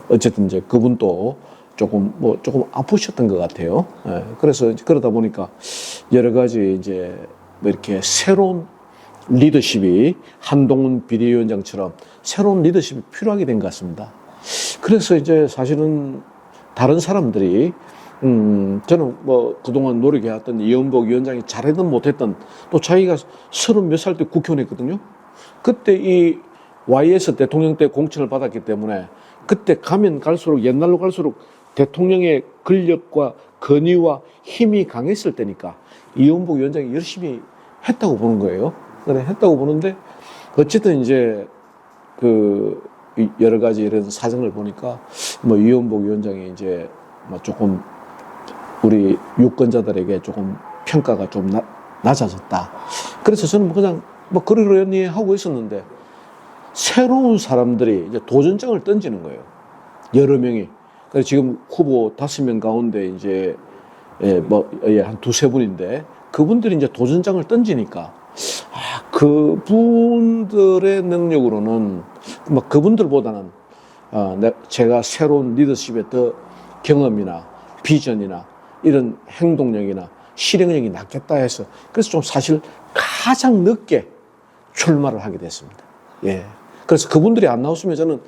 어쨌든 이제 그분도 조금 아프셨던 것 같아요. 그래서 그러다 보니까 여러 가지 이제 뭐 이렇게 새로운 리더십이 한동훈 비대위원장처럼 새로운 리더십이 필요하게 된 것 같습니다. 그래서 이제 사실은 다른 사람들이 저는 뭐 그동안 노력해왔던 이원복 위원장이 잘했든 못했든 또 자기가 30몇 살 때 국회의원 했거든요. 그때 이 YS 대통령 때 공천을 받았기 때문에 그때 가면 갈수록 옛날로 갈수록 대통령의 권력과 권위와 힘이 강했을 때니까 이원복 위원장이 열심히 했다고 보는 거예요. 그래 했다고 보는데 어쨌든 이제 그 여러 가지 이런 사정을 보니까 뭐 이원복 위원장이 이제 뭐 조금 우리 유권자들에게 조금 평가가 좀 낮아졌다. 그래서 저는 그냥 그러려니 하고 있었는데 새로운 사람들이 이제 도전장을 던지는 거예요. 여러 명이. 그래서 지금 후보 5명 가운데 이제 한 2-3분인데 그분들이 이제 도전장을 던지니까 그분들의 능력으로는 그분들보다는 제가 새로운 리더십의 더 경험이나 비전이나 이런 행동력이나 실행력이 낫겠다 해서 그래서 좀 사실 가장 늦게 출마를 하게 됐습니다. 예. 그래서 그분들이 안 나왔으면 저는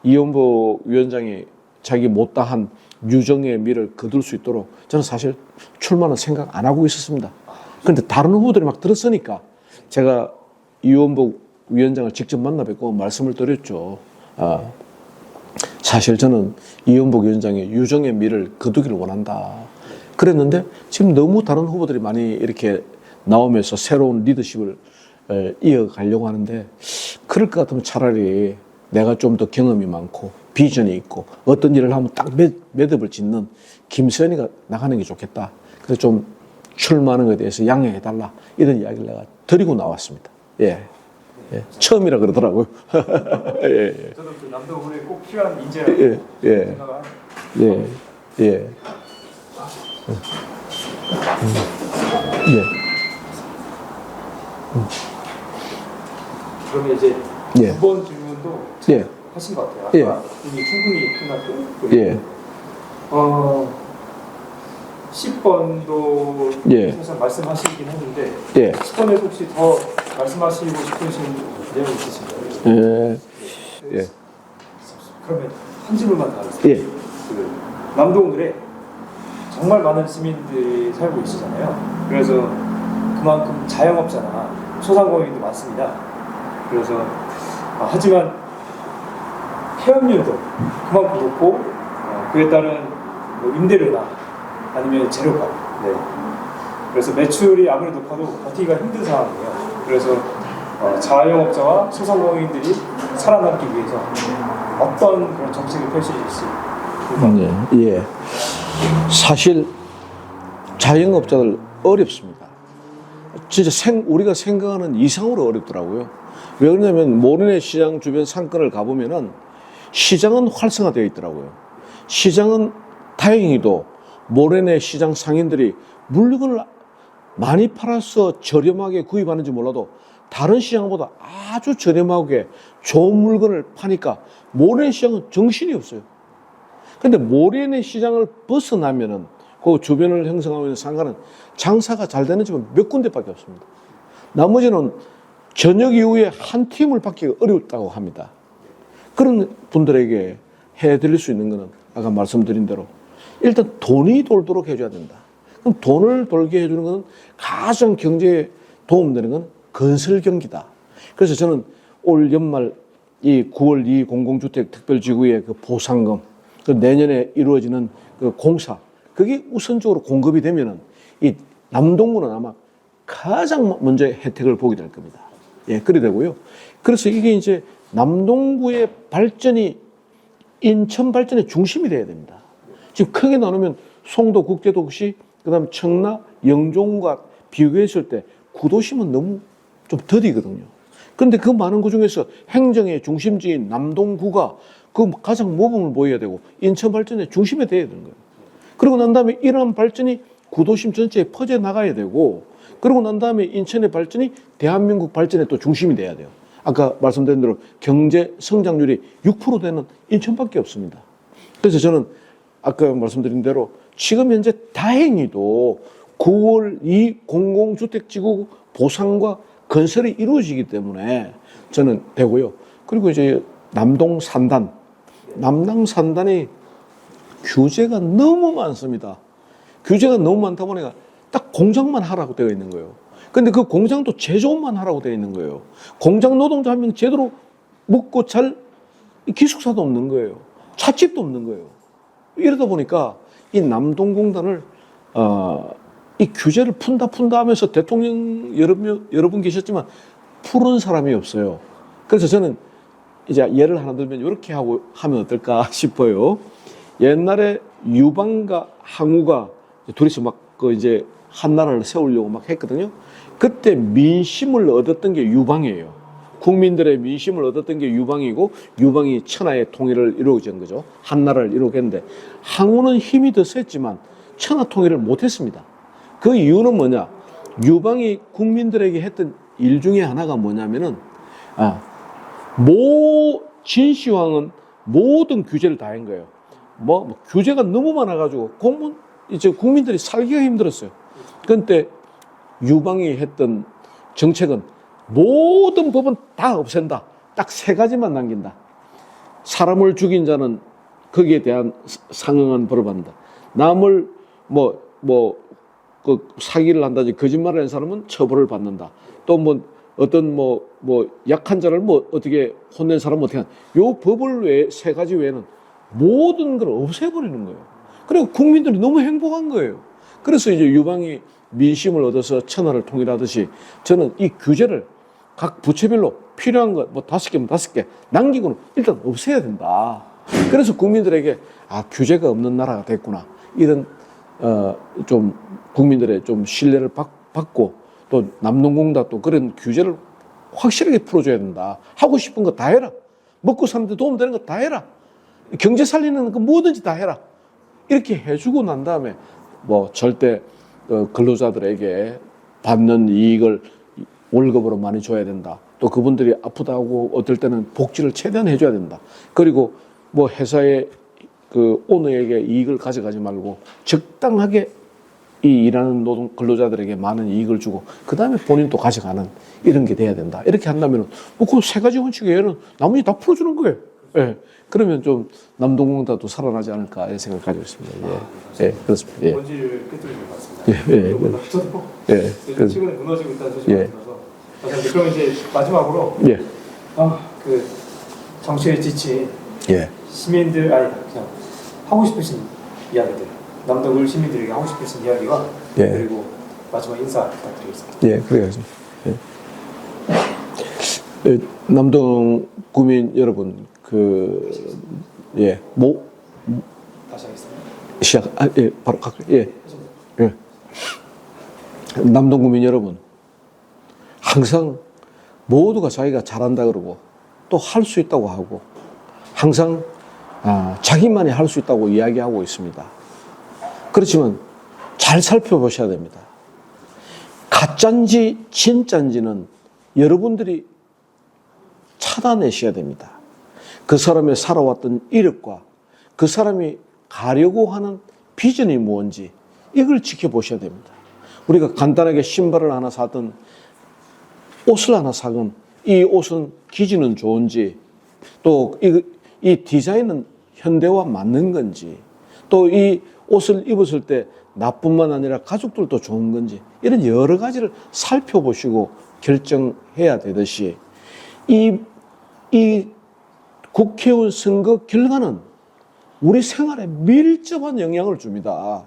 이원복 위원장이 자기 못다한 유정의 미를 거둘 수 있도록 저는 사실 출마는 생각 안 하고 있었습니다. 그런데 다른 후보들이 막 들었으니까 제가 이원복 위원장을 직접 만나 뵙고 말씀을 드렸죠. 사실 저는 이원복 위원장의 유정의 미를 거두기를 원한다. 그랬는데 지금 너무 다른 후보들이 많이 이렇게 나오면서 새로운 리더십을 이어가려고 하는데, 그럴 것 같으면 차라리 내가 좀 더 경험이 많고 비전이 있고 어떤 일을 하면 딱 매듭을 짓는 김수현이가 나가는 게 좋겠다. 그래서 좀 출마하는 것에 대해서 양해해달라, 이런 이야기를 내가 드리고 나왔습니다. 예. 예. 처음이라 그러더라고요. 예. 저도 그 남도군에 꼭 필요한 인재라고 생각을 예. 예. 그러면 이제 예. 두 번 질문도 예. 하신 것 같아요. 예. 아까 이미 충분히 끝났고, 예. 10번도 예. 사실 말씀하시긴 했는데, 예. 10번에도 혹시 더 말씀하시고 싶으신 내용 있으신가요? 예. 예. 그러면 한 질문만 더 하겠습니다. 예. 그 남동구에 정말 많은 시민들이 살고 계시잖아요. 그래서 그만큼 자영업자나 소상공인도 많습니다. 그래서 하지만 폐업률도 그만큼 높고, 그에 따른 뭐 임대료나 아니면 재료값, 네. 그래서 매출이 아무리 높아도 버티기가 힘든 상황이에요. 그래서 자영업자와 소상공인들이 살아남기 위해서 어떤 그런 정책을 펼치실지 궁금합니다. 예. 사실 자영업자들 어렵습니다. 진짜 우리가 생각하는 이상으로 어렵더라고요. 왜 그러냐면 모래내 시장 주변 상권을 가보면은 시장은 활성화되어 있더라고요. 시장은 다행히도 모래내 시장 상인들이 물건을 많이 팔아서 저렴하게 구입하는지 몰라도 다른 시장보다 아주 저렴하게 좋은 물건을 파니까 모래내 시장은 정신이 없어요. 근데 모래내 시장을 벗어나면은 그 주변을 형성하고 있는 상가는 장사가 잘 되는 집은 몇 군데밖에 없습니다. 나머지는 저녁 이후에 한 팀을 받기가 어렵다고 합니다. 그런 분들에게 해드릴 수 있는 것은 아까 말씀드린 대로 일단 돈이 돌도록 해줘야 된다. 그럼 돈을 돌게 해주는 것은 가장 경제에 도움되는 건 건설 경기다. 그래서 저는 올 연말 이 9월 2 공공주택 특별지구의 그 보상금, 그 내년에 이루어지는 그 공사, 그게 우선적으로 공급이 되면은 이 남동구는 아마 가장 먼저 혜택을 보게 될 겁니다. 예, 그래 되고요. 그래서 이게 이제 남동구의 발전이 인천 발전의 중심이 돼야 됩니다. 지금 크게 나누면 송도 국제도시, 그다음 청라, 영종과 비교했을 때 구도심은 너무 좀 더디거든요. 그런데 그 많은 구 중에서 행정의 중심지인 남동구가 그 가장 모범을 보여야 되고 인천 발전의 중심에 돼야 되는 거예요. 그러고 난 다음에 이러한 발전이 구도심 전체에 퍼져 나가야 되고, 그러고 난 다음에 인천의 발전이 대한민국 발전의 또 중심이 돼야 돼요. 아까 말씀드린 대로 경제 성장률이 6% 되는 인천밖에 없습니다. 그래서 저는 아까 말씀드린 대로 지금 현재 다행히도 9월 2 공공주택지구 보상과 건설이 이루어지기 때문에 저는 되고요. 그리고 이제 남동 산단이 규제가 너무 많습니다. 규제가 너무 많다 보니까 딱 공장만 하라고 되어 있는 거예요. 근데 그 공장도 제조업만 하라고 되어 있는 거예요. 공장 노동자 한 명 제대로 먹고 잘 기숙사도 없는 거예요. 찻집도 없는 거예요. 이러다 보니까 이 남동공단을 이 규제를 푼다 하면서 대통령 여러 분 계셨지만 푸른 사람이 없어요. 그래서 저는 이제 예를 하나 들면 이렇게 하면 어떨까 싶어요. 옛날에 유방과 항우가 둘이서 막 그 이제 한 나라를 세우려고 막 했거든요. 그때 민심을 얻었던 게 유방이에요. 국민들의 민심을 얻었던 게 유방이고, 유방이 천하의 통일을 이루어진 거죠. 한 나라를 이루겠는데, 항우는 힘이 더 셌지만 천하 통일을 못했습니다. 그 이유는 뭐냐? 유방이 국민들에게 했던 일 중에 하나가 뭐냐면은 진시황은 모든 규제를 다 한 거예요. 규제가 너무 많아가지고 이제 국민들이 살기가 힘들었어요. 그런데 유방이 했던 정책은 모든 법은 다 없앤다. 딱 3가지만 남긴다. 사람을 죽인 자는 거기에 대한 상응한 벌을 받는다. 남을 그 사기를 한다든지 거짓말을 하는 사람은 처벌을 받는다. 또 어떤 약한 자를 어떻게 혼낸 사람은 어떻게 요 법을 외에 3가지 외에는 모든 걸 없애버리는 거예요. 그리고 국민들이 너무 행복한 거예요. 그래서 이제 유방이 민심을 얻어서 천하를 통일하듯이 저는 이 규제를 각 부처별로 필요한 것 5개면 5개 남기고는 일단 없애야 된다. 그래서 국민들에게 규제가 없는 나라가 됐구나. 이런 좀 국민들의 좀 신뢰를 받고 또 남농공단도 그런 규제를 확실하게 풀어줘야 된다. 하고 싶은 거 다 해라. 먹고 사는데 도움되는 거 다 해라. 경제 살리는 거 뭐든지 다 해라. 이렇게 해주고 난 다음에 절대 근로자들에게 받는 이익을 월급으로 많이 줘야 된다. 또 그분들이 아프다고 어떨 때는 복지를 최대한 해줘야 된다. 그리고 회사의 그 오너에게 이익을 가져가지 말고 적당하게 이 일하는 근로자들에게 많은 이익을 주고 그 다음에 본인도 가져가는 이런 게 돼야 된다. 이렇게 한다면 그 3가지 원칙 외에는 나머지 다 풀어주는 거예요. 예. 그러면 좀 남동공단도 살아나지 않을까 이런 생각을 가지고 있습니다. 예, 그렇습니다. 예. 본질을 꿰뚫는 것 같습니다. 저도 최근에 무너지고 있다는 소식이 들어서 그럼 이제 마지막으로 그 정치에 지친 시민들 그냥 하고 싶으신 이야기들 남동구 시민들에게 하고 싶으신 이야기와 그리고 마지막 인사 부탁드리겠습니다. 예, 그래야겠습니다. 남동 구민 여러분, 다시 하겠습니다. 바로 남동 구민 여러분, 항상 모두가 자기가 잘한다 그러고 또 할 수 있다고 하고 항상 자기만이 할 수 있다고 이야기하고 있습니다. 그렇지만 잘 살펴보셔야 됩니다. 가짜인지 진짜인지는 여러분들이 찾아내셔야 됩니다. 그 사람의 살아왔던 이력과 그 사람이 가려고 하는 비전이 뭔지 이걸 지켜보셔야 됩니다. 우리가 간단하게 신발을 하나 사든 옷을 하나 사건 이 옷은 기질은 좋은지 또 이 디자인은 현대와 맞는 건지 또 이 옷을 입었을 때 나뿐만 아니라 가족들도 좋은 건지 이런 여러 가지를 살펴보시고 결정해야 되듯이 이 국회의원 선거 결과는 우리 생활에 밀접한 영향을 줍니다.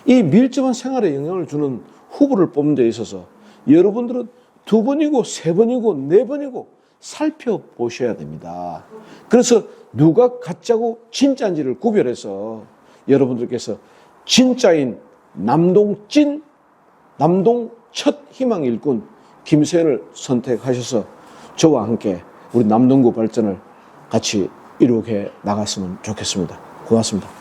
이 밀접한 생활에 영향을 주는 후보를 뽑는 데 있어서 여러분들은 2번이고 3번이고 4번이고 살펴보셔야 됩니다. 그래서 누가 가짜고 진짜인지를 구별해서 여러분들께서 진짜인 남동 첫 희망 일꾼 김세연을 선택하셔서 저와 함께 우리 남동구 발전을 같이 이루게 나갔으면 좋겠습니다. 고맙습니다.